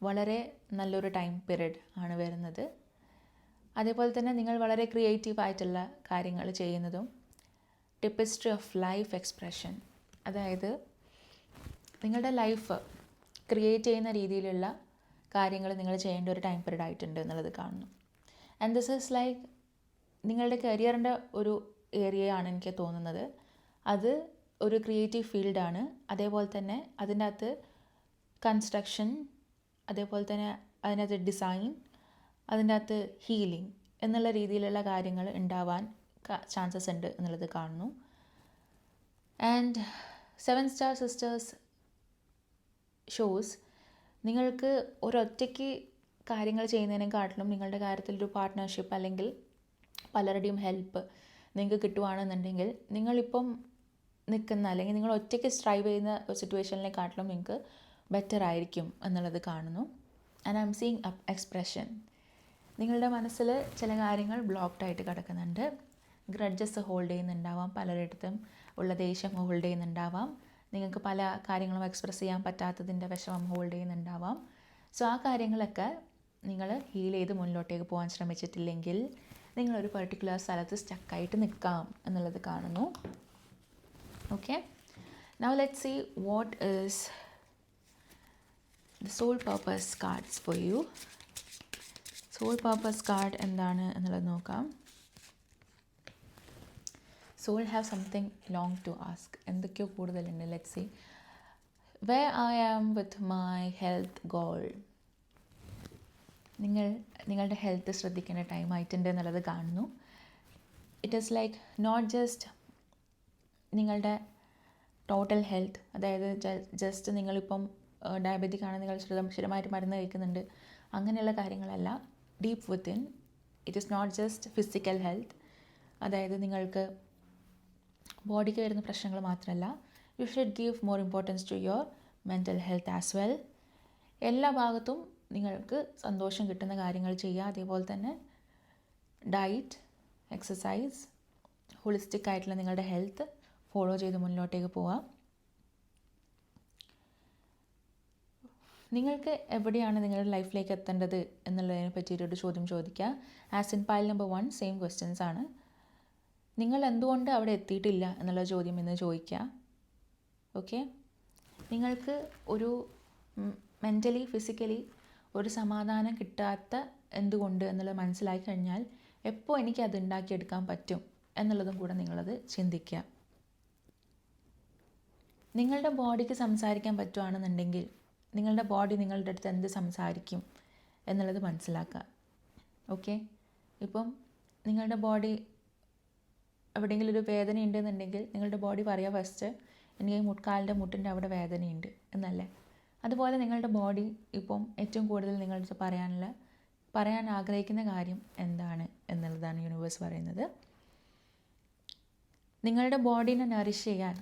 വളരെ നല്ലൊരു ടൈം പീരീഡ് ആണ് വരുന്നത്. അതേപോലെ തന്നെ നിങ്ങൾ വളരെ ക്രിയേറ്റീവായിട്ടുള്ള കാര്യങ്ങൾ ചെയ്യുന്നതും. ടിപ്പിസ്ട്രി ഓഫ് ലൈഫ് എക്സ്പ്രഷൻ, അതായത് നിങ്ങളുടെ ലൈഫ് ക്രിയേറ്റ് ചെയ്യുന്ന രീതിയിലുള്ള കാര്യങ്ങൾ നിങ്ങൾ ചെയ്യേണ്ട ഒരു ടൈം പീരീഡ് ആയിട്ടുണ്ട് എന്നുള്ളത് കാണുന്നു. ആൻഡ് ദിസ് ഈസ് ലൈക്ക് നിങ്ങളുടെ കരിയറിൻ്റെ ഒരു ഏരിയയാണ് എനിക്ക് തോന്നുന്നത്. അത് ഒരു ക്രിയേറ്റീവ് ഫീൽഡാണ്. അതേപോലെ തന്നെ അതിൻ്റെ അകത്ത് കൺസ്ട്രക്ഷൻ, അതേപോലെ തന്നെ അതിനകത്ത് ഡിസൈൻ, അതിൻ്റെ അകത്ത് ഹീലിംഗ് എന്നുള്ള രീതിയിലുള്ള കാര്യങ്ങൾ ഉണ്ടാവാൻ ചാൻസസ് ഉണ്ട് എന്നുള്ളത് കാണുന്നു. ആൻഡ് 7 സ്റ്റാർ സിസ്റ്റേഴ്സ് ഷോസ് നിങ്ങൾക്ക് ഒരൊറ്റയ്ക്ക് കാര്യങ്ങൾ ചെയ്യുന്നതിനെക്കാട്ടിലും നിങ്ങളുടെ കാര്യത്തിലൊരു പാർട്ട്ണർഷിപ്പ് അല്ലെങ്കിൽ പലരുടെയും ഹെൽപ്പ് നിങ്ങൾക്ക് കിട്ടുവാണെന്നുണ്ടെങ്കിൽ നിങ്ങളിപ്പം നിൽക്കുന്ന അല്ലെങ്കിൽ നിങ്ങൾ ഒറ്റയ്ക്ക് സ്ട്രൈവ് ചെയ്യുന്ന ഒരു സിറ്റുവേഷനിലെക്കാട്ടിലും നിങ്ങൾക്ക് ബെറ്റർ ആയിരിക്കും എന്നുള്ളത് കാണുന്നു. And I am seeing expression, നിങ്ങളുടെ മനസ്സിൽ ചില കാര്യങ്ങൾ ബ്ലോക്ക്ഡ് ആയിട്ട് കിടക്കുന്നുണ്ട്. ഗ്രഡ്ജസ് ഹോൾഡ് ചെയ്യുന്നുണ്ടാവാം, പലരിടത്തും ഉള്ള ദേഷ്യം ഹോൾഡ് ചെയ്യുന്നുണ്ടാവാം, നിങ്ങൾക്ക് പല കാര്യങ്ങളും എക്സ്പ്രസ് ചെയ്യാൻ പറ്റാത്തതിൻ്റെ വിഷമം ഹോൾഡ് ചെയ്യുന്നുണ്ടാവാം. സോ ആ കാര്യങ്ങളൊക്കെ നിങ്ങൾ ഹീൽ ചെയ്ത് മുന്നോട്ടേക്ക് പോകാൻ ശ്രമിച്ചിട്ടില്ലെങ്കിൽ നിങ്ങളൊരു പർട്ടിക്കുലർ സ്ഥലത്ത് സ്റ്റക്കായിട്ട് നിൽക്കാം എന്നുള്ളത് കാണുന്നു. Okay, now let's see what is the soul purpose cards for you. Soul purpose card എന്താണ് എന്നുള്ളത് നോക്കാം. Soul have something long to ask, എന്തൊക്കെയോ കൂടുതലുണ്ട്. Let's see way I am with my health goal. നിങ്ങളുടെ ഹെൽത്ത് ശ്രദ്ധിക്കേണ്ട time ആയിട്ടുണ്ട് എന്നുള്ളത് കാണുന്നു. It is like not just നിങ്ങളുടെ ടോട്ടൽ ഹെൽത്ത്, അതായത് ജസ്റ്റ് നിങ്ങളിപ്പം ഡയബറ്റിക് ആണ്, നിങ്ങൾ സ്ഥിരമായിട്ട് മരുന്ന് കഴിക്കുന്നുണ്ട്, അങ്ങനെയുള്ള കാര്യങ്ങളല്ല. Deep within it is not just physical health, അതായത് നിങ്ങൾക്ക് ബോഡിക്ക് വരുന്ന പ്രശ്നങ്ങൾ മാത്രമല്ല, you should give more importance to your mental health as well. എല്ലാ ഭാഗത്തും നിങ്ങൾക്ക് സന്തോഷം കിട്ടുന്ന കാര്യങ്ങൾ ചെയ്യുക. അതേപോലെ തന്നെ ഡയറ്റ്, എക്സസൈസ്, ഹോളിസ്റ്റിക് ആയിട്ടുള്ള നിങ്ങളുടെ ഹെൽത്ത് ഫോളോ ചെയ്ത് മുന്നോട്ടേക്ക് പോവാം. നിങ്ങൾക്ക് എവിടെയാണ് നിങ്ങളുടെ ലൈഫിലേക്ക് എത്തേണ്ടത് എന്നുള്ളതിനെ പറ്റിയിട്ടൊരു ചോദ്യം ചോദിക്കുക. As in pile number 1 same questions ആണ്. നിങ്ങൾ എന്തുകൊണ്ട് അവിടെ എത്തിയിട്ടില്ല എന്നുള്ള ചോദ്യം ഇന്ന് ചോദിക്കുക. ഓക്കെ, നിങ്ങൾക്ക് ഒരു മെൻ്റലി ഫിസിക്കലി ഒരു സമാധാനം കിട്ടാത്ത എന്തുകൊണ്ട് എന്നുള്ളത് മനസ്സിലാക്കി കഴിഞ്ഞാൽ എപ്പോൾ എനിക്കത് ഉണ്ടാക്കിയെടുക്കാൻ പറ്റും എന്നുള്ളതും കൂടെ നിങ്ങളത് ചിന്തിക്കുക. നിങ്ങളുടെ ബോഡിക്ക് സംസാരിക്കാൻ പറ്റുകയാണെന്നുണ്ടെങ്കിൽ നിങ്ങളുടെ ബോഡി നിങ്ങളുടെ അടുത്ത് എന്ത് സംസാരിക്കും എന്നുള്ളത് മനസ്സിലാക്കുക. ഓക്കെ, ഇപ്പം നിങ്ങളുടെ ബോഡി എവിടെയെങ്കിലും ഒരു വേദന ഉണ്ടെന്നുണ്ടെങ്കിൽ നിങ്ങളുടെ ബോഡി പറയുക ഫസ്റ്റ് എനിക്ക് മുട്കാലിൻ്റെ മുട്ടിൻ്റെ അവിടെ വേദനയുണ്ട് എന്നല്ലേ. അതുപോലെ നിങ്ങളുടെ ബോഡി ഇപ്പം ഏറ്റവും കൂടുതൽ നിങ്ങളുടെ പറയാൻ ആഗ്രഹിക്കുന്ന കാര്യം എന്താണ് എന്നുള്ളതാണ് യൂണിവേഴ്സ് പറയുന്നത്. നിങ്ങളുടെ ബോഡീനെ നറിഷ് ചെയ്യാൻ,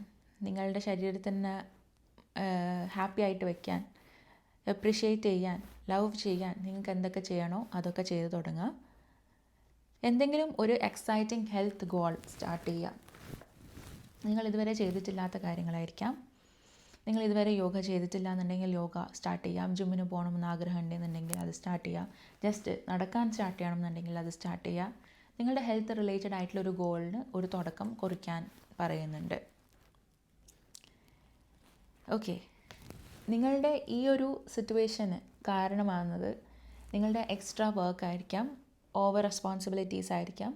നിങ്ങളുടെ ശരീരത്തിനെ ഹാപ്പി ആയിട്ട് വയ്ക്കാൻ, അപ്രിഷ്യേറ്റ് ചെയ്യാൻ, ലവ് ചെയ്യാൻ നിങ്ങൾക്ക് എന്തൊക്കെ ചെയ്യണോ അതൊക്കെ ചെയ്ത് തുടങ്ങുക. എന്തെങ്കിലും ഒരു എക്സൈറ്റിംഗ് ഹെൽത്ത് ഗോൾ സ്റ്റാർട്ട് ചെയ്യുക. നിങ്ങൾ ഇതുവരെ ചെയ്തിട്ടില്ലാത്ത കാര്യങ്ങളായിരിക്കാം. നിങ്ങൾ ഇതുവരെ യോഗ ചെയ്തിട്ടില്ല എന്നുണ്ടെങ്കിൽ യോഗ സ്റ്റാർട്ട് ചെയ്യാം. ജിമ്മിന് പോകണമെന്ന് ആഗ്രഹം ഉണ്ടെന്നുണ്ടെങ്കിൽ അത് സ്റ്റാർട്ട് ചെയ്യാം. ജസ്റ്റ് നടക്കാൻ സ്റ്റാർട്ട് ചെയ്യണമെന്നുണ്ടെങ്കിൽ അത് സ്റ്റാർട്ട് ചെയ്യുക. നിങ്ങളുടെ ഹെൽത്ത് റിലേറ്റഡ് ആയിട്ടുള്ള ഒരു ഗോളിന് ഒരു തുടക്കം കുറിക്കാൻ പറയുന്നുണ്ട്. ഓക്കെ, നിങ്ങളുടെ ഈ ഒരു സിറ്റുവേഷന് കാരണമാകുന്നത് നിങ്ങളുടെ എക്സ്ട്രാ വർക്ക് ആയിരിക്കാം, ഓവർ റെസ്പോൺസിബിലിറ്റീസ് ആയിരിക്കാം,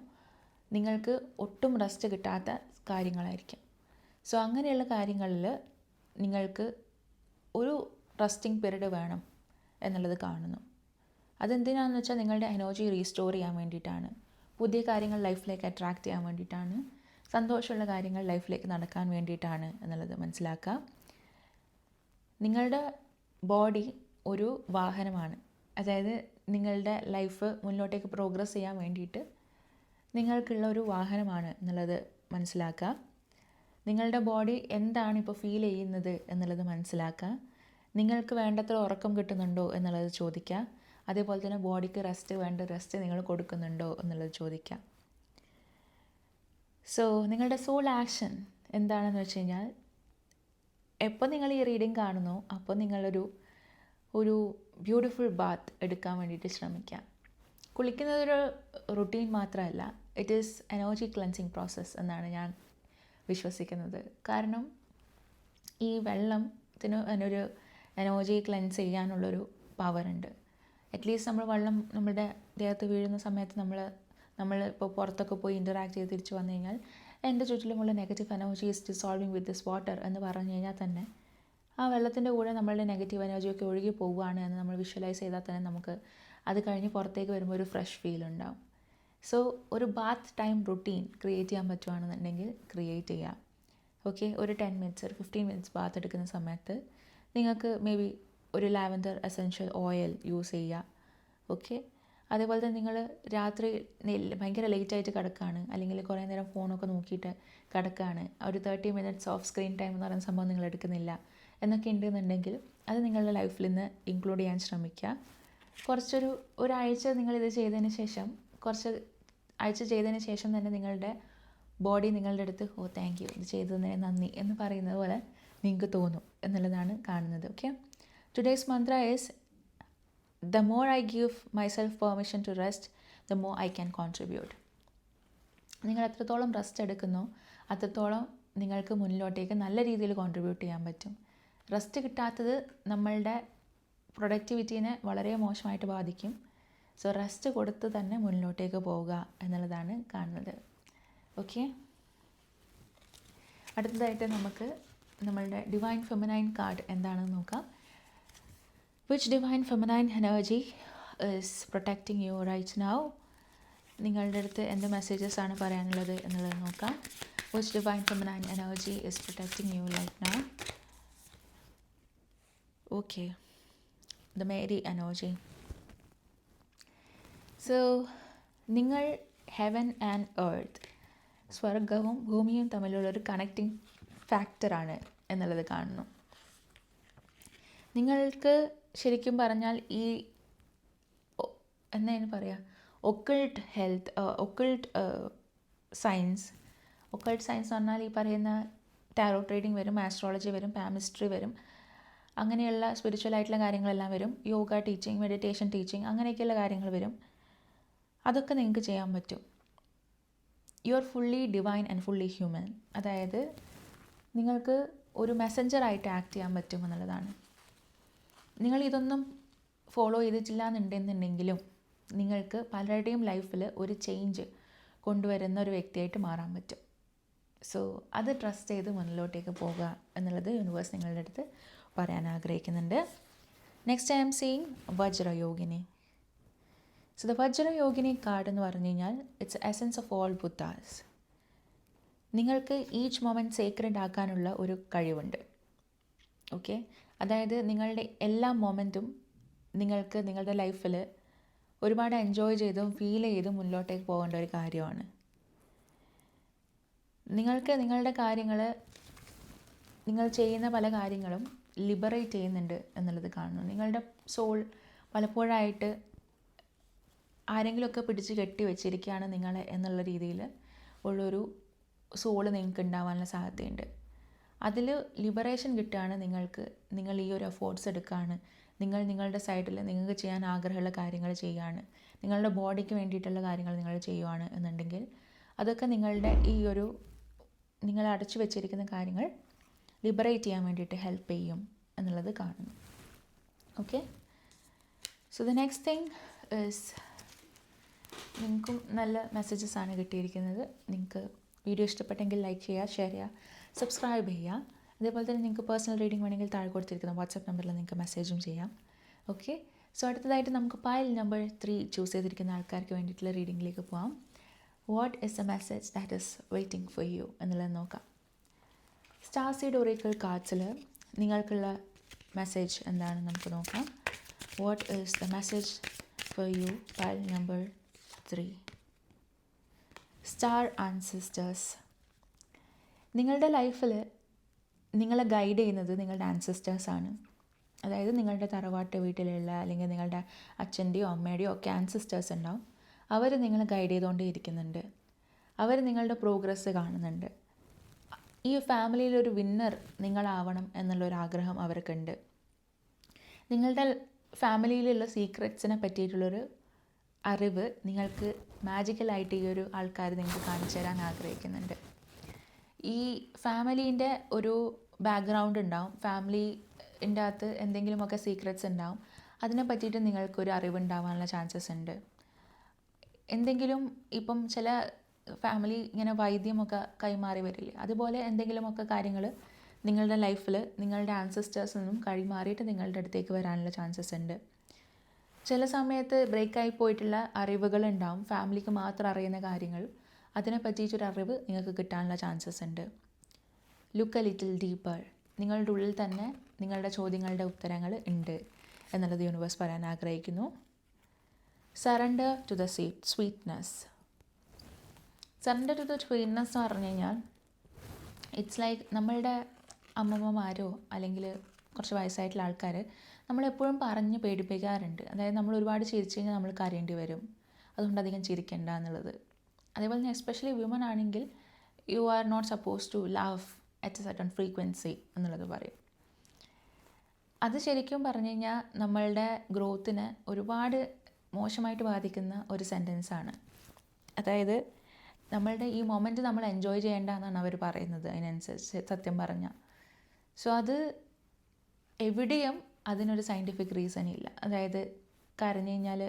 നിങ്ങൾക്ക് ഒട്ടും റെസ്റ്റ് കിട്ടാത്ത കാര്യങ്ങളായിരിക്കാം. സോ അങ്ങനെയുള്ള കാര്യങ്ങളിൽ നിങ്ങൾക്ക് ഒരു റെസ്റ്റിംഗ് പീരീഡ് വേണം എന്നുള്ളത് കാണുന്നു. അതെന്തിനാണെന്ന് വെച്ചാൽ നിങ്ങളുടെ എനർജി റീസ്റ്റോർ ചെയ്യാൻ വേണ്ടിയിട്ടാണ്, പുതിയ കാര്യങ്ങൾ ലൈഫിലേക്ക് അട്രാക്റ്റ് ചെയ്യാൻ വേണ്ടിയിട്ടാണ്, സന്തോഷമുള്ള കാര്യങ്ങൾ ലൈഫിലേക്ക് നടക്കാൻ വേണ്ടിയിട്ടാണ് എന്നുള്ളത് മനസ്സിലാക്കുക. നിങ്ങളുടെ ബോഡി ഒരു വാഹനമാണ്, അതായത് നിങ്ങളുടെ ലൈഫ് മുന്നോട്ടേക്ക് പ്രോഗ്രസ് ചെയ്യാൻ വേണ്ടിയിട്ട് നിങ്ങൾക്കുള്ള ഒരു വാഹനമാണ് എന്നുള്ളത് മനസ്സിലാക്കുക. നിങ്ങളുടെ ബോഡി എന്താണ് ഇപ്പോൾ ഫീൽ ചെയ്യുന്നത് എന്നുള്ളത് മനസ്സിലാക്കുക. നിങ്ങൾക്ക് വേണ്ടത്ര ഉറക്കം കിട്ടുന്നുണ്ടോ എന്നുള്ളത് ചോദിക്കുക. അതേപോലെ തന്നെ ബോഡിക്ക് റെസ്റ്റ് നിങ്ങൾ കൊടുക്കുന്നുണ്ടോ എന്നുള്ളത് ചോദിക്കുക. സോ നിങ്ങളുടെ സോൾ ആക്ഷൻ എന്താണെന്ന് വെച്ച് കഴിഞ്ഞാൽ, എപ്പോൾ നിങ്ങൾ ഈ റീഡിങ് കാണുന്നോ അപ്പോൾ നിങ്ങളൊരു ബ്യൂട്ടിഫുൾ ബാത്ത് എടുക്കാൻ വേണ്ടിയിട്ട് ശ്രമിക്കുക. കുളിക്കുന്നതൊരു റുട്ടീൻ മാത്രമല്ല, it is energy cleansing process എന്നാണ് ഞാൻ വിശ്വസിക്കുന്നത്. കാരണം ഈ വെള്ളത്തിന് ഒരു എനർജി ക്ലെൻസ് ചെയ്യാനുള്ളൊരു പവറുണ്ട്. അറ്റ്ലീസ്റ്റ് നമ്മൾ വെള്ളം നമ്മുടെ ദേഹത്ത് വീഴുന്ന സമയത്ത് നമ്മൾ ഇപ്പോൾ പുറത്തൊക്കെ പോയി ഇൻറ്ററാക്ട് ചെയ്ത് തിരിച്ച് വന്നു കഴിഞ്ഞാൽ എൻ്റെ ചുറ്റിലുമുള്ള negative energy is dissolving with this water എന്ന് പറഞ്ഞു കഴിഞ്ഞാൽ തന്നെ ആ വെള്ളത്തിൻ്റെ കൂടെ നമ്മളുടെ നെഗറ്റീവ് എനർജിയൊക്കെ ഒഴുകി പോവുകയാണ് എന്ന് നമ്മൾ വിഷ്വലൈസ് ചെയ്താൽ തന്നെ നമുക്ക് അത് കഴിഞ്ഞ് പുറത്തേക്ക് വരുമ്പോൾ ഒരു ഫ്രഷ് ഫീൽ ഉണ്ടാവും. സോ ഒരു ബാത്ത് ടൈം റുട്ടീൻ ക്രിയേറ്റ് ചെയ്യാൻ പറ്റുകയാണെന്നുണ്ടെങ്കിൽ ക്രിയേറ്റ് ചെയ്യാം. ഓക്കെ, ഒരു 10 മിനിറ്റ്സ് ഒരു 15 മിനിറ്റ്സ് ബാത്ത് എടുക്കുന്ന സമയത്ത് നിങ്ങൾക്ക് മേ ബി ഒരു ലാവൻഡർ എസെൻഷ്യൽ ഓയിൽ യൂസ് ചെയ്യുക. ഓക്കെ, അതേപോലെ തന്നെ നിങ്ങൾ രാത്രി ഭയങ്കര ലേറ്റായിട്ട് കിടക്കുകയാണ്, അല്ലെങ്കിൽ കുറേ നേരം ഫോണൊക്കെ നോക്കിയിട്ട് കിടക്കുകയാണ്, ഒരു 30 മിനിറ്റ്സ് ഓഫ് സ്ക്രീൻ ടൈം എന്ന് പറയുന്ന സംഭവം നിങ്ങൾ എടുക്കുന്നില്ല എന്നൊക്കെ ഉണ്ടെന്നുണ്ടെങ്കിൽ അത് നിങ്ങളുടെ ലൈഫിൽ നിന്ന് ഇൻക്ലൂഡ് ചെയ്യാൻ ശ്രമിക്കുക. ഒരാഴ്ച നിങ്ങളിത് ചെയ്തതിന് ശേഷം, കുറച്ച് ആഴ്ച ചെയ്തതിന് ശേഷം തന്നെ നിങ്ങളുടെ ബോഡി നിങ്ങളുടെ അടുത്ത് താങ്ക് യു, ഇത് ചെയ്തതിന് നന്ദി എന്ന് പറയുന്നത് പോലെ നിങ്ങൾക്ക് തോന്നും എന്നുള്ളതാണ് കാണുന്നത്. Okay, today's Mantra is the more I give myself permission to rest, the more I can contribute. നിങ്ങൾ എത്രത്തോളം റെസ്റ്റ് എടുക്കുന്നോ അത്രത്തോളം നിങ്ങൾക്ക് മുന്നിലോട്ടേക്ക് നല്ല രീതിയിൽ കോൺട്രിബ്യൂട്ട് ചെയ്യാൻ പറ്റും. റെസ്റ്റ് കിട്ടാത്തത് നമ്മളുടെ പ്രൊഡക്ടിവിറ്റീനെ വളരെ മോശമായിട്ട് ബാധിക്കും. സോ റെസ്റ്റ് കൊടുത്ത് തന്നെ മുന്നിലോട്ടേക്ക് പോവുക എന്നുള്ളതാണ് കാണുന്നത്. ഓക്കെ, അടുത്തതായിട്ട് നമുക്ക് നമ്മളുടെ ഡിവൈൻ ഫെമിനൈൻ കാർഡ് എന്താണെന്ന് നോക്കാം. Which divine feminine energy is protecting you right now? നിങ്ങളുടെ അടുത്ത് എന്ത് മെസ്സേജസ് ആണ് പറയാനുള്ളത് എന്നുള്ളത് നോക്കാം. Which divine feminine energy is protecting you right now? Okay, the Mary energy. So നിങ്ങൾ ഹെവൻ ആൻഡ് എർത്ത്, സ്വർഗവും ഭൂമിയും തമ്മിലുള്ളൊരു കണക്റ്റിംഗ് ഫാക്ടറാണ് എന്നുള്ളത് കാണുന്നു. നിങ്ങൾക്ക് ശരിക്കും പറഞ്ഞാൽ ഈ എന്താണ് പറയുക, ഒക്കൾട്ട് സയൻസ് എന്ന് പറഞ്ഞാൽ ഈ പറയുന്ന ടാരോ ട്രീഡിങ് വരും, ആസ്ട്രോളജി വരും, പാമിസ്ട്രി വരും, അങ്ങനെയുള്ള സ്പിരിച്വൽ ആയിട്ടുള്ള കാര്യങ്ങളെല്ലാം വരും, യോഗ ടീച്ചിങ്, മെഡിറ്റേഷൻ ടീച്ചിങ്, അങ്ങനെയൊക്കെയുള്ള കാര്യങ്ങൾ വരും. അതൊക്കെ നിങ്ങൾക്ക് ചെയ്യാൻ പറ്റും. You are fully divine and fully human. അതായത് നിങ്ങൾക്ക് ഒരു മെസ്സഞ്ചറായിട്ട് ആക്ട് ചെയ്യാൻ പറ്റും എന്നുള്ളതാണ്. നിങ്ങൾ ഇതൊന്നും ഫോളോ ചെയ്തിട്ടില്ല എന്നുണ്ടെന്നുണ്ടെങ്കിലും നിങ്ങൾക്ക് പലരുടെയും ലൈഫിൽ ഒരു ചേഞ്ച് കൊണ്ടുവരുന്ന ഒരു വ്യക്തിയായിട്ട് മാറാൻ പറ്റും. സോ അത് ട്രസ്റ്റ് ചെയ്ത് മുന്നിലോട്ടേക്ക് പോകുക എന്നുള്ളത് യൂണിവേഴ്സ് നിങ്ങളുടെ അടുത്ത് പറയാൻ ആഗ്രഹിക്കുന്നുണ്ട്. Next I am seeing Vajrayogini. So the Vajrayogini card എന്ന് പറഞ്ഞു കഴിഞ്ഞാൽ it's essence of all Buddhas. നിങ്ങൾക്ക് ഈച്ച് മൊമെൻറ്റ് സേക്രഡ് ആക്കാനുള്ള ഒരു കഴിവുണ്ട്. ഓക്കെ, അതായത് നിങ്ങളുടെ എല്ലാ മൊമെൻറ്റും നിങ്ങൾക്ക് നിങ്ങളുടെ ലൈഫിൽ ഒരുപാട് എൻജോയ് ചെയ്തും ഫീൽ ചെയ്തും മുന്നോട്ടേക്ക് പോകേണ്ട ഒരു കാര്യമാണ്. നിങ്ങൾക്ക് നിങ്ങളുടെ കാര്യങ്ങൾ, നിങ്ങൾ ചെയ്യുന്ന പല കാര്യങ്ങളും ലിബറേറ്റ് ചെയ്യുന്നുണ്ട് എന്നുള്ളത് കാണുന്നു. നിങ്ങളുടെ സോൾ പലപ്പോഴായിട്ട് ആരെങ്കിലുമൊക്കെ പിടിച്ച് കെട്ടി വെച്ചിരിക്കുകയാണ് നിങ്ങളെ എന്നുള്ള രീതിയിൽ ഉള്ളൊരു സോള് നിങ്ങൾക്ക് ഉണ്ടാവാനുള്ള സാധ്യതയുണ്ട്. അതിൽ ലിബറേഷൻ കിട്ടുകയാണ് നിങ്ങൾക്ക്. നിങ്ങൾ ഈ ഒരു എഫേർട്സ് എടുക്കുകയാണ്, നിങ്ങളുടെ സൈഡിൽ നിങ്ങൾക്ക് ചെയ്യാൻ ആഗ്രഹമുള്ള കാര്യങ്ങൾ ചെയ്യുകയാണ്, നിങ്ങളുടെ ബോഡിക്ക് വേണ്ടിയിട്ടുള്ള കാര്യങ്ങൾ നിങ്ങൾ ചെയ്യുകയാണ് എന്നുണ്ടെങ്കിൽ അതൊക്കെ നിങ്ങളുടെ ഈ ഒരു നിങ്ങൾ അടച്ചു വെച്ചിരിക്കുന്ന കാര്യങ്ങൾ ലിബറേറ്റ് ചെയ്യാൻ വേണ്ടിയിട്ട് ഹെൽപ്പ് ചെയ്യും എന്നുള്ളത് കാണുന്നു. Okay, so the next thing is, നിങ്ങൾക്കും നല്ല മെസ്സേജസ് ആണ് കിട്ടിയിരിക്കുന്നത്. നിങ്ങൾക്ക് വീഡിയോ ഇഷ്ടപ്പെട്ടെങ്കിൽ ലൈക്ക് ചെയ്യുക, ഷെയർ ചെയ്യുക, സബ്സ്ക്രൈബ് ചെയ്യുക. അതേപോലെ തന്നെ നിങ്ങൾക്ക് പേഴ്സണൽ റീഡിംഗ് വേണമെങ്കിൽ താഴെ കൊടുത്തിരിക്കുന്ന വാട്സാപ്പ് നമ്പറിൽ നിങ്ങൾക്ക് മെസ്സേജും ചെയ്യാം. ഓക്കെ, സോ അടുത്തതായിട്ട് നമുക്ക് പൈൽ നമ്പർ 3 ചൂസ് ചെയ്തിരിക്കുന്ന ആൾക്കാർക്ക് വേണ്ടിയിട്ടുള്ള റീഡിങ്ങിലേക്ക് പോകാം. What is the message that is waiting for you എന്നുള്ളത് നോക്കാം. സ്റ്റാർ സീഡ് ഒറേക്കിൾ കാർഡ്സിൽ നിങ്ങൾക്കുള്ള മെസ്സേജ് എന്താണെന്ന് നമുക്ക് നോക്കാം. What is the message for you, pile number 3. Star ancestors. നിങ്ങളുടെ ലൈഫിൽ നിങ്ങളെ ഗൈഡ് ചെയ്യുന്നത് നിങ്ങളുടെ ആൻസിസ്റ്റേഴ്സാണ്. അതായത് നിങ്ങളുടെ തറവാട്ട് വീട്ടിലുള്ള അല്ലെങ്കിൽ നിങ്ങളുടെ അച്ഛൻ്റെയോ അമ്മയുടെയോ ഒക്കെ ആൻസിസ്റ്റേഴ്സ് ഉണ്ടാവും. അവർ നിങ്ങളെ ഗൈഡ് ചെയ്തുകൊണ്ടേ ഇരിക്കുന്നുണ്ട്. അവർ നിങ്ങളുടെ പ്രോഗ്രസ് കാണുന്നുണ്ട്. ഈ ഫാമിലിയിലൊരു വിന്നർ നിങ്ങളാവണം എന്നുള്ളൊരാഗ്രഹം അവർക്കുണ്ട്. നിങ്ങളുടെ ഫാമിലിയിലുള്ള സീക്രറ്റ്സിനെ പറ്റിയിട്ടുള്ളൊരു അറിവ് നിങ്ങൾക്ക് മാജിക്കലായിട്ട് ഈ ഒരു ആൾക്കാർ നിങ്ങൾക്ക് കാണിച്ചു തരാൻ ആഗ്രഹിക്കുന്നുണ്ട്. ഈ ഫാമിലീൻ്റെ ഒരു ബാക്ക്ഗ്രൗണ്ട് ഉണ്ടാവും, ഫാമിലിൻ്റെ അകത്ത് എന്തെങ്കിലുമൊക്കെ സീക്രറ്റ്സ് ഉണ്ടാവും. അതിനെ പറ്റിയിട്ട് നിങ്ങൾക്കൊരു അറിവുണ്ടാവാനുള്ള ചാൻസസ് ഉണ്ട്. എന്തെങ്കിലും ഇപ്പം ചില ഫാമിലി ഇങ്ങനെ വൈദ്യമൊക്കെ കൈമാറി വരില്ലേ, അതുപോലെ എന്തെങ്കിലുമൊക്കെ കാര്യങ്ങൾ നിങ്ങളുടെ ലൈഫിൽ നിങ്ങളുടെ ആൻസിസ്റ്റേഴ്സിൽ നിന്നും കൈമാറിയിട്ട് നിങ്ങളുടെ അടുത്തേക്ക് വരാനുള്ള ചാൻസസ് ഉണ്ട്. ചില സമയത്ത് ബ്രേക്കായി പോയിട്ടുള്ള അറിവുകളുണ്ടാവും, ഫാമിലിക്ക് മാത്രം അറിയുന്ന കാര്യങ്ങൾ. അതിനെ പറ്റിയിട്ടൊരു അറിവ് നിങ്ങൾക്ക് കിട്ടാനുള്ള ചാൻസസ് ഉണ്ട്. Look A little deeper. നിങ്ങളുടെ ഉള്ളിൽ തന്നെ നിങ്ങളുടെ ചോദ്യങ്ങളുടെ ഉത്തരങ്ങൾ ഉണ്ട് എന്നുള്ളത് യൂണിവേഴ്സ് പറയാൻ ആഗ്രഹിക്കുന്നു. Surrender to the sweetness. Surrender to the sweetness എന്ന് പറഞ്ഞു കഴിഞ്ഞാൽ ഇറ്റ്സ് ലൈക്ക് നമ്മളുടെ അമ്മമ്മമാരോ അല്ലെങ്കിൽ കുറച്ച് വയസ്സായിട്ടുള്ള ആൾക്കാർ നമ്മളെപ്പോഴും പറഞ്ഞ് പേടിപ്പിക്കാറുണ്ട്. അതായത് നമ്മൾ ഒരുപാട് ചിരിച്ചു കഴിഞ്ഞാൽ നമ്മൾ കരയേണ്ടി വരും, അതുകൊണ്ട് അധികം ചിരിക്കേണ്ട എന്നുള്ളത്. അതേപോലെ തന്നെ എസ്പെഷ്യലി വിമൻ ആണെങ്കിൽ you are not suppose to love at a certain frequency എന്നുള്ളത് പറയും. അത് ശരിക്കും പറഞ്ഞു കഴിഞ്ഞാൽ നമ്മളുടെ ഗ്രോത്തിനെ ഒരുപാട് മോശമായിട്ട് ബാധിക്കുന്ന ഒരു സെൻറ്റൻസാണ്. അതായത് നമ്മളുടെ ഈ മൊമെൻറ്റ് നമ്മൾ എൻജോയ് ചെയ്യേണ്ട എന്നാണ് അവർ പറയുന്നത് അതിനനുസരിച്ച്, സത്യം പറഞ്ഞാൽ. സോ അത് എവിടെയും അതിനൊരു സയൻറ്റിഫിക് റീസൺ ഇല്ല. അതായത് കരഞ്ഞു കഴിഞ്ഞാൽ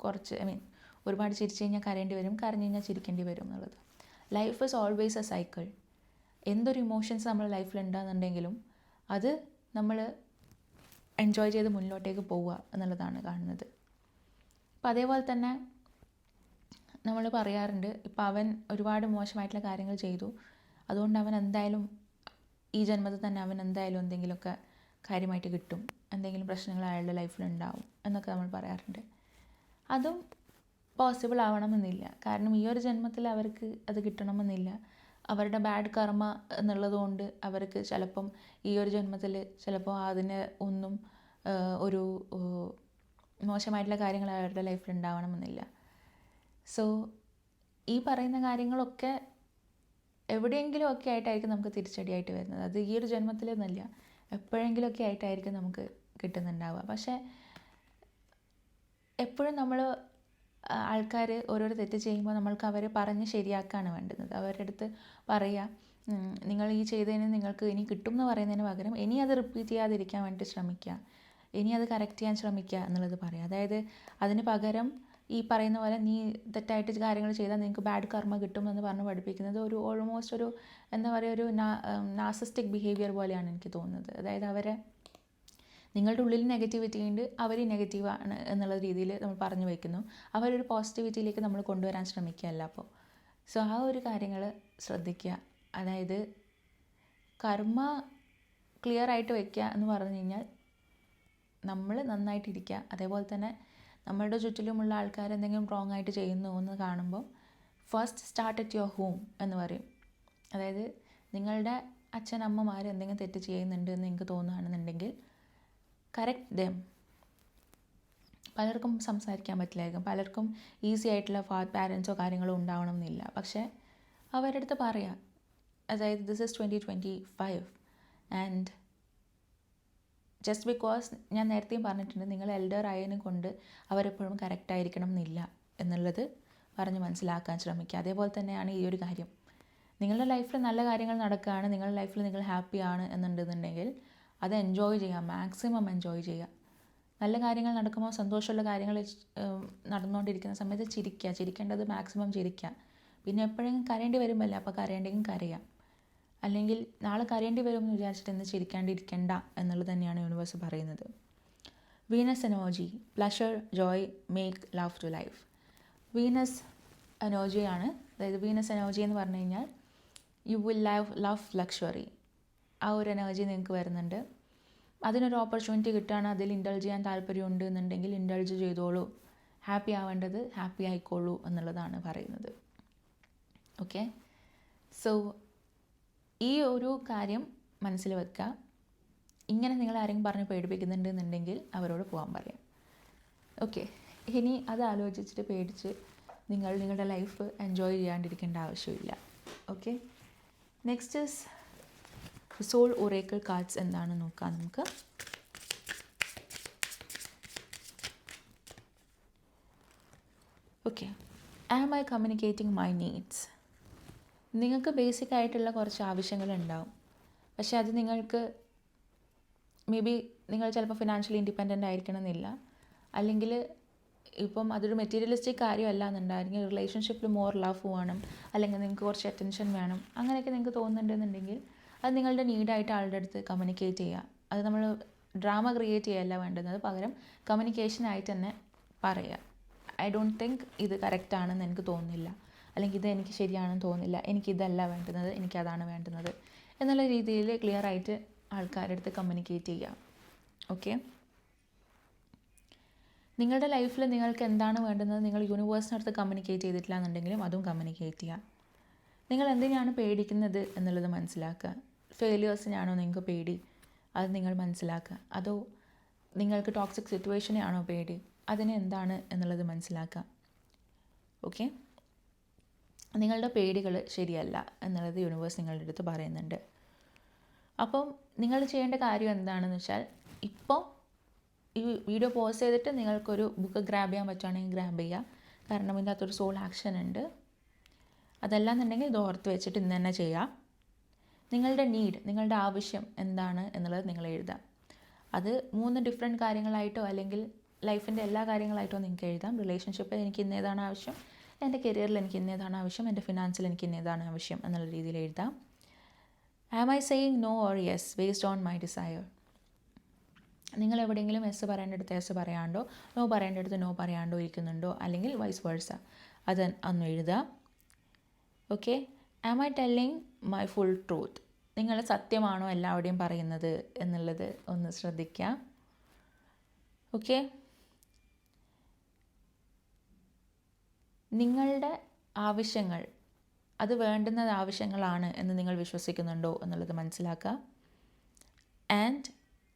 കുറച്ച് ഒരുപാട് ചിരിച്ചു കഴിഞ്ഞാൽ കരയേണ്ടി വരും, കരഞ്ഞു കഴിഞ്ഞാൽ ചിരിക്കേണ്ടി വരും എന്നുള്ളത്. Life is always A cycle. എന്തൊരു ഇമോഷൻസ് നമ്മുടെ ലൈഫിൽ ഉണ്ടാകുന്നുണ്ടെങ്കിലും അത് നമ്മൾ എൻജോയ് ചെയ്ത് മുന്നോട്ടേക്ക് പോവുക എന്നുള്ളതാണ് കാണുന്നത്. അപ്പം അതേപോലെ തന്നെ നമ്മൾ പറയാറുണ്ട്, ഇപ്പം അവൻ ഒരുപാട് മോശമായിട്ടുള്ള കാര്യങ്ങൾ ചെയ്തു, അതുകൊണ്ട് അവൻ എന്തായാലും ഈ ജന്മത്തിൽ തന്നെ അവൻ എന്തായാലും എന്തെങ്കിലുമൊക്കെ കാര്യമായിട്ട് കിട്ടും, എന്തെങ്കിലും പ്രശ്നങ്ങൾ അയാളുടെ ലൈഫിലുണ്ടാവും എന്നൊക്കെ നമ്മൾ പറയാറുണ്ട്. അതും പോസിബിൾ ആവണമെന്നില്ല. കാരണം ഈ ഒരു ജന്മത്തിൽ അവർക്ക് അത് കിട്ടണമെന്നില്ല. അവരുടെ ബാഡ് കർമ്മ എന്നുള്ളത് കൊണ്ട് അവർക്ക് ചിലപ്പം ഈ ഒരു ജന്മത്തിൽ ചിലപ്പോൾ അതിന് ഒന്നും ഒരു മോശമായിട്ടുള്ള കാര്യങ്ങൾ അവരുടെ ലൈഫിൽ ഉണ്ടാവണമെന്നില്ല. സോ ഈ പറയുന്ന കാര്യങ്ങളൊക്കെ എവിടെയെങ്കിലും ഒക്കെ ആയിട്ടായിരിക്കും നമുക്ക് തിരിച്ചടിയായിട്ട് വരുന്നത്. അത് ഈ ഒരു ജന്മത്തിലൊന്നുമല്ല, എപ്പോഴെങ്കിലുമൊക്കെ ആയിട്ടായിരിക്കും നമുക്ക് കിട്ടുന്നുണ്ടാവുക. പക്ഷേ എപ്പോഴും നമ്മൾ ആൾക്കാർ ഓരോരോ തെറ്റ് ചെയ്യുമ്പോൾ നമ്മൾക്ക് അവരെ പറഞ്ഞ് ശരിയാക്കുകയാണ് വേണ്ടുന്നത്. അവരുടെ അടുത്ത് പറയുക, നിങ്ങൾ ഈ ചെയ്തതിന് നിങ്ങൾക്ക് ഇനി കിട്ടും എന്ന് പറയുന്നതിന് പകരം ഇനി അത് റിപ്പീറ്റ് ചെയ്യാതിരിക്കാൻ വേണ്ടിയിട്ട് ശ്രമിക്കുക, ഇനി അത് കറക്റ്റ് ചെയ്യാൻ ശ്രമിക്കുക എന്നുള്ളത് പറയുക. അതായത് അതിന് പകരം ഈ പറയുന്ന പോലെ നീ തെറ്റായിട്ട് കാര്യങ്ങൾ ചെയ്താൽ നിങ്ങൾക്ക് ബാഡ് കർമ്മ കിട്ടും എന്ന് പറഞ്ഞ് പഠിപ്പിക്കുന്നത് ഒരു ഓൾമോസ്റ്റ് ഒരു എന്താ പറയുക ഒരു നാർസിസ്റ്റിക് ബിഹേവിയർ പോലെയാണ് എനിക്ക് തോന്നുന്നത്. അതായത് അവരെ നിങ്ങളുടെ ഉള്ളിൽ നെഗറ്റിവിറ്റി ഉണ്ട്, അവർ നെഗറ്റീവാണ് എന്നുള്ള രീതിയിൽ നമ്മൾ പറഞ്ഞു വയ്ക്കുന്നു. അവരൊരു പോസിറ്റിവിറ്റിയിലേക്ക് നമ്മൾ കൊണ്ടുവരാൻ ശ്രമിക്കുകയല്ല. അപ്പോൾ സോ ആ ഒരു കാര്യങ്ങൾ ശ്രദ്ധിക്കുക. അതായത് കർമ്മ ക്ലിയർ ആയിട്ട് വയ്ക്കുക എന്ന് പറഞ്ഞു കഴിഞ്ഞാൽ നമ്മൾ നന്നായിട്ടിരിക്കുക. അതേപോലെ തന്നെ നമ്മളുടെ ചുറ്റിലുമുള്ള ആൾക്കാർ എന്തെങ്കിലും റോങ് ആയിട്ട് ചെയ്യുന്നു എന്ന് കാണുമ്പോൾ first start at your home എന്ന് പറയും. അതായത് നിങ്ങളുടെ അച്ഛനമ്മമാർ എന്തെങ്കിലും തെറ്റ് ചെയ്യുന്നുണ്ട് എന്ന് നിങ്ങൾക്ക് തോന്നുകയാണെന്നുണ്ടെങ്കിൽ കറക്റ്റ് ദം. പലർക്കും സംസാരിക്കാൻ പറ്റില്ലായിരിക്കും, പലർക്കും ഈസി ആയിട്ടുള്ള പാരൻസോ കാര്യങ്ങളോ ഉണ്ടാവണമെന്നില്ല. പക്ഷേ അവരുടെ അടുത്ത് പറയാം. അതായത് this is 2025 and just because ഞാൻ നേരത്തെയും പറഞ്ഞിട്ടുണ്ട്, നിങ്ങൾ എൽഡർ ആയതിനെ കൊണ്ട് അവരെപ്പോഴും കറക്റ്റായിരിക്കണം എന്നില്ല എന്നുള്ളത് പറഞ്ഞ് മനസ്സിലാക്കാൻ ശ്രമിക്കുക. അതേപോലെ തന്നെയാണ് ഈ ഒരു കാര്യം. നിങ്ങളുടെ ലൈഫിൽ നല്ല കാര്യങ്ങൾ നടക്കുകയാണ്, നിങ്ങളുടെ ലൈഫിൽ നിങ്ങൾ ഹാപ്പിയാണ് എന്നുണ്ടെന്നുണ്ടെങ്കിൽ അത് എൻജോയ് ചെയ്യുക, മാക്സിമം എൻജോയ് ചെയ്യുക. നല്ല കാര്യങ്ങൾ നടക്കുമ്പോൾ സന്തോഷമുള്ള കാര്യങ്ങൾ നടന്നുകൊണ്ടിരിക്കുന്ന സമയത്ത് ചിരിക്കുക, ചിരിക്കേണ്ടത് മാക്സിമം ചിരിക്കുക. പിന്നെ എപ്പോഴെങ്കിലും കരയേണ്ടി വരുമല്ലോ, അപ്പോൾ കരയേണ്ടെങ്കിൽ കരയാം. അല്ലെങ്കിൽ നാളെ കരയേണ്ടി വരുമെന്ന് വിചാരിച്ചിട്ട് ഇന്ന് ചിരിക്കാണ്ടിരിക്കേണ്ട എന്നുള്ളത് തന്നെയാണ് യൂണിവേഴ്സ് പറയുന്നത്. Venus energy, pleasure, joy, make love to life. Venus എനർജിയാണ്. അതായത് വീനസ് എനർജി എന്ന് പറഞ്ഞു കഴിഞ്ഞാൽ യു വിൽ ലവ് ലക്ഷറി. ആ ഒരു എനർജി നിങ്ങൾക്ക് വരുന്നുണ്ട്. അതിനൊരു ഓപ്പർച്യൂണിറ്റി കിട്ടുകയാണ്, അതിൽ ഇൻഡൾജ് ചെയ്യാൻ താല്പര്യമുണ്ട് എന്നുണ്ടെങ്കിൽ ഇൻഡൾജ് ചെയ്തോളൂ. ഹാപ്പി ആവേണ്ടത് ഹാപ്പി ആയിക്കോളൂ എന്നുള്ളതാണ് പറയുന്നത്. ഓക്കെ, സോ ഈ ഒരു കാര്യം മനസ്സിൽ വെക്കുക. ഇങ്ങനെ നിങ്ങൾ ആരെങ്കിലും പറഞ്ഞ് പേടിപ്പിക്കുന്നുണ്ടെന്നുണ്ടെങ്കിൽ അവരോട് പോകാൻ പറയാം. ഓക്കെ, ഇനി അത് ആലോചിച്ചിട്ട് പേടിച്ച് നിങ്ങളുടെ ലൈഫ് എൻജോയ് ചെയ്യാണ്ടിരിക്കേണ്ട ആവശ്യമില്ല. Okay, next is soul oracle cards എന്താണെന്ന് നോക്കാം നമുക്ക്. Okay, am I communicating my needs? നിങ്ങൾക്ക് ബേസിക് ആയിട്ടുള്ള കുറച്ച് ആവശ്യങ്ങളുണ്ടാവും. പക്ഷേ അത് നിങ്ങൾക്ക് മേ ബി നിങ്ങൾ ചിലപ്പോൾ ഫിനാൻഷ്യലി ഇൻഡിപെൻഡൻ്റ് ആയിരിക്കണം എന്നില്ല. അല്ലെങ്കിൽ ഇപ്പം അതൊരു മെറ്റീരിയലിസ്റ്റിക് കാര്യമല്ല എന്നുണ്ടായിരിക്കും, റിലേഷൻഷിപ്പിൽ മോർ ലവ് വേണം, അല്ലെങ്കിൽ നിങ്ങൾക്ക് കുറച്ച് അറ്റൻഷൻ വേണം, അങ്ങനെയൊക്കെ നിങ്ങൾക്ക് തോന്നുന്നുണ്ടെന്നുണ്ടെങ്കിൽ അത് നിങ്ങളുടെ നീഡായിട്ട് ആളുടെ അടുത്ത് കമ്മ്യൂണിക്കേറ്റ് ചെയ്യുക. അത് നമ്മൾ ഡ്രാമ ക്രിയേറ്റ് ചെയ്യല്ല വേണ്ടുന്നത്, പകരം കമ്മ്യൂണിക്കേഷനായിട്ട് തന്നെ പറയുക. ഐ ഡോണ്ട് തിങ്ക് ഇത് കറക്റ്റാണെന്ന് എനിക്ക് തോന്നുന്നില്ല, അല്ലെങ്കിൽ ഇത് എനിക്ക് ശരിയാണെന്ന് തോന്നുന്നില്ല, എനിക്കിതല്ല വേണ്ടുന്നത്, എനിക്കതാണ് വേണ്ടുന്നത് എന്നുള്ള രീതിയിൽ ക്ലിയർ ആയിട്ട് ആൾക്കാരുടെ അടുത്ത് കമ്മ്യൂണിക്കേറ്റ് ചെയ്യുക. ഓക്കെ, നിങ്ങളുടെ ലൈഫിൽ നിങ്ങൾക്ക് എന്താണ് വേണ്ടുന്നത് നിങ്ങൾ യൂണിവേഴ്സിനടുത്ത് കമ്മ്യൂണിക്കേറ്റ് ചെയ്തിട്ടില്ല എന്നുണ്ടെങ്കിലും അതും കമ്മ്യൂണിക്കേറ്റ് ചെയ്യുക. നിങ്ങൾ എന്തിനാണ് പേടിക്കുന്നത് എന്നുള്ളത് മനസ്സിലാക്കുക. ഫെയിലിയേഴ്സിനാണോ നിങ്ങൾക്ക് പേടി, അത് നിങ്ങൾ മനസ്സിലാക്കുക. അതോ നിങ്ങൾക്ക് ടോക്സിക് സിറ്റുവേഷനെയാണോ പേടി, അതിന് എന്താണ് എന്നുള്ളത് മനസ്സിലാക്കുക. ഓക്കെ, നിങ്ങളുടെ പേടികൾ ശരിയല്ല എന്നുള്ളത് യൂണിവേഴ്സ് നിങ്ങളുടെ അടുത്ത് പറയുന്നുണ്ട്. അപ്പം നിങ്ങൾ ചെയ്യേണ്ട കാര്യം എന്താണെന്ന് വെച്ചാൽ, ഇപ്പോൾ ഈ വീഡിയോ പോസ് ചെയ്തിട്ട് നിങ്ങൾക്കൊരു ബുക്ക് ഗ്രാബ് ചെയ്യാൻ പറ്റുകയാണെങ്കിൽ ഗ്രാബ് ചെയ്യുക. കാരണം ഇതിൻ്റെ അകത്തൊരു സോൾ ആക്ഷൻ ഉണ്ട്. അതല്ലാന്നുണ്ടെങ്കിൽ ഇത് ഓർത്ത് വെച്ചിട്ട് ഇന്ന് തന്നെ ചെയ്യുക. നിങ്ങളുടെ നീഡ്, നിങ്ങളുടെ ആവശ്യം എന്താണ് എന്നുള്ളത് നിങ്ങൾ എഴുതാം. അത് 3 ഡിഫറെൻറ്റ് കാര്യങ്ങളായിട്ടോ അല്ലെങ്കിൽ ലൈഫിൻ്റെ എല്ലാ കാര്യങ്ങളായിട്ടോ നിങ്ങൾക്ക് എഴുതാം. റിലേഷൻഷിപ്പിൽ എനിക്ക് ഇന്നേതാണ് ആവശ്യം, എൻ്റെ കരിയറിൽ എനിക്ക് ഇന്നേതാണ് ആവശ്യം, എൻ്റെ ഫിനാൻസിൽ എനിക്ക് ഇന്നേതാണ് ആവശ്യം എന്നുള്ള രീതിയിൽ എഴുതാം. Am I saying no or yes based on my desire? നിങ്ങൾ എവിടെയെങ്കിലും എസ് പറയേണ്ടടുത്ത് എസ് പറയാണ്ടോ, നോ പറയേണ്ടടുത്ത് നോ പറയാണ്ടോ ഇരിക്കുന്നുണ്ടോ, അല്ലെങ്കിൽ വൈസ് വേഴ്സ, അത് അന്ന് എഴുതുക. Okay, am I telling my full truth? നിങ്ങൾ സത്യമാണോ എല്ലാവരുടെയും പറയുന്നത് എന്നുള്ളത് ഒന്ന് ശ്രദ്ധിക്കുക. ഓക്കെ, നിങ്ങളുടെ ആവശ്യങ്ങൾ അത് വേണ്ടുന്ന ആവശ്യങ്ങളാണ് എന്ന് നിങ്ങൾ വിശ്വസിക്കുന്നുണ്ടോ എന്നുള്ളത് മനസ്സിലാക്കുക. ആൻഡ്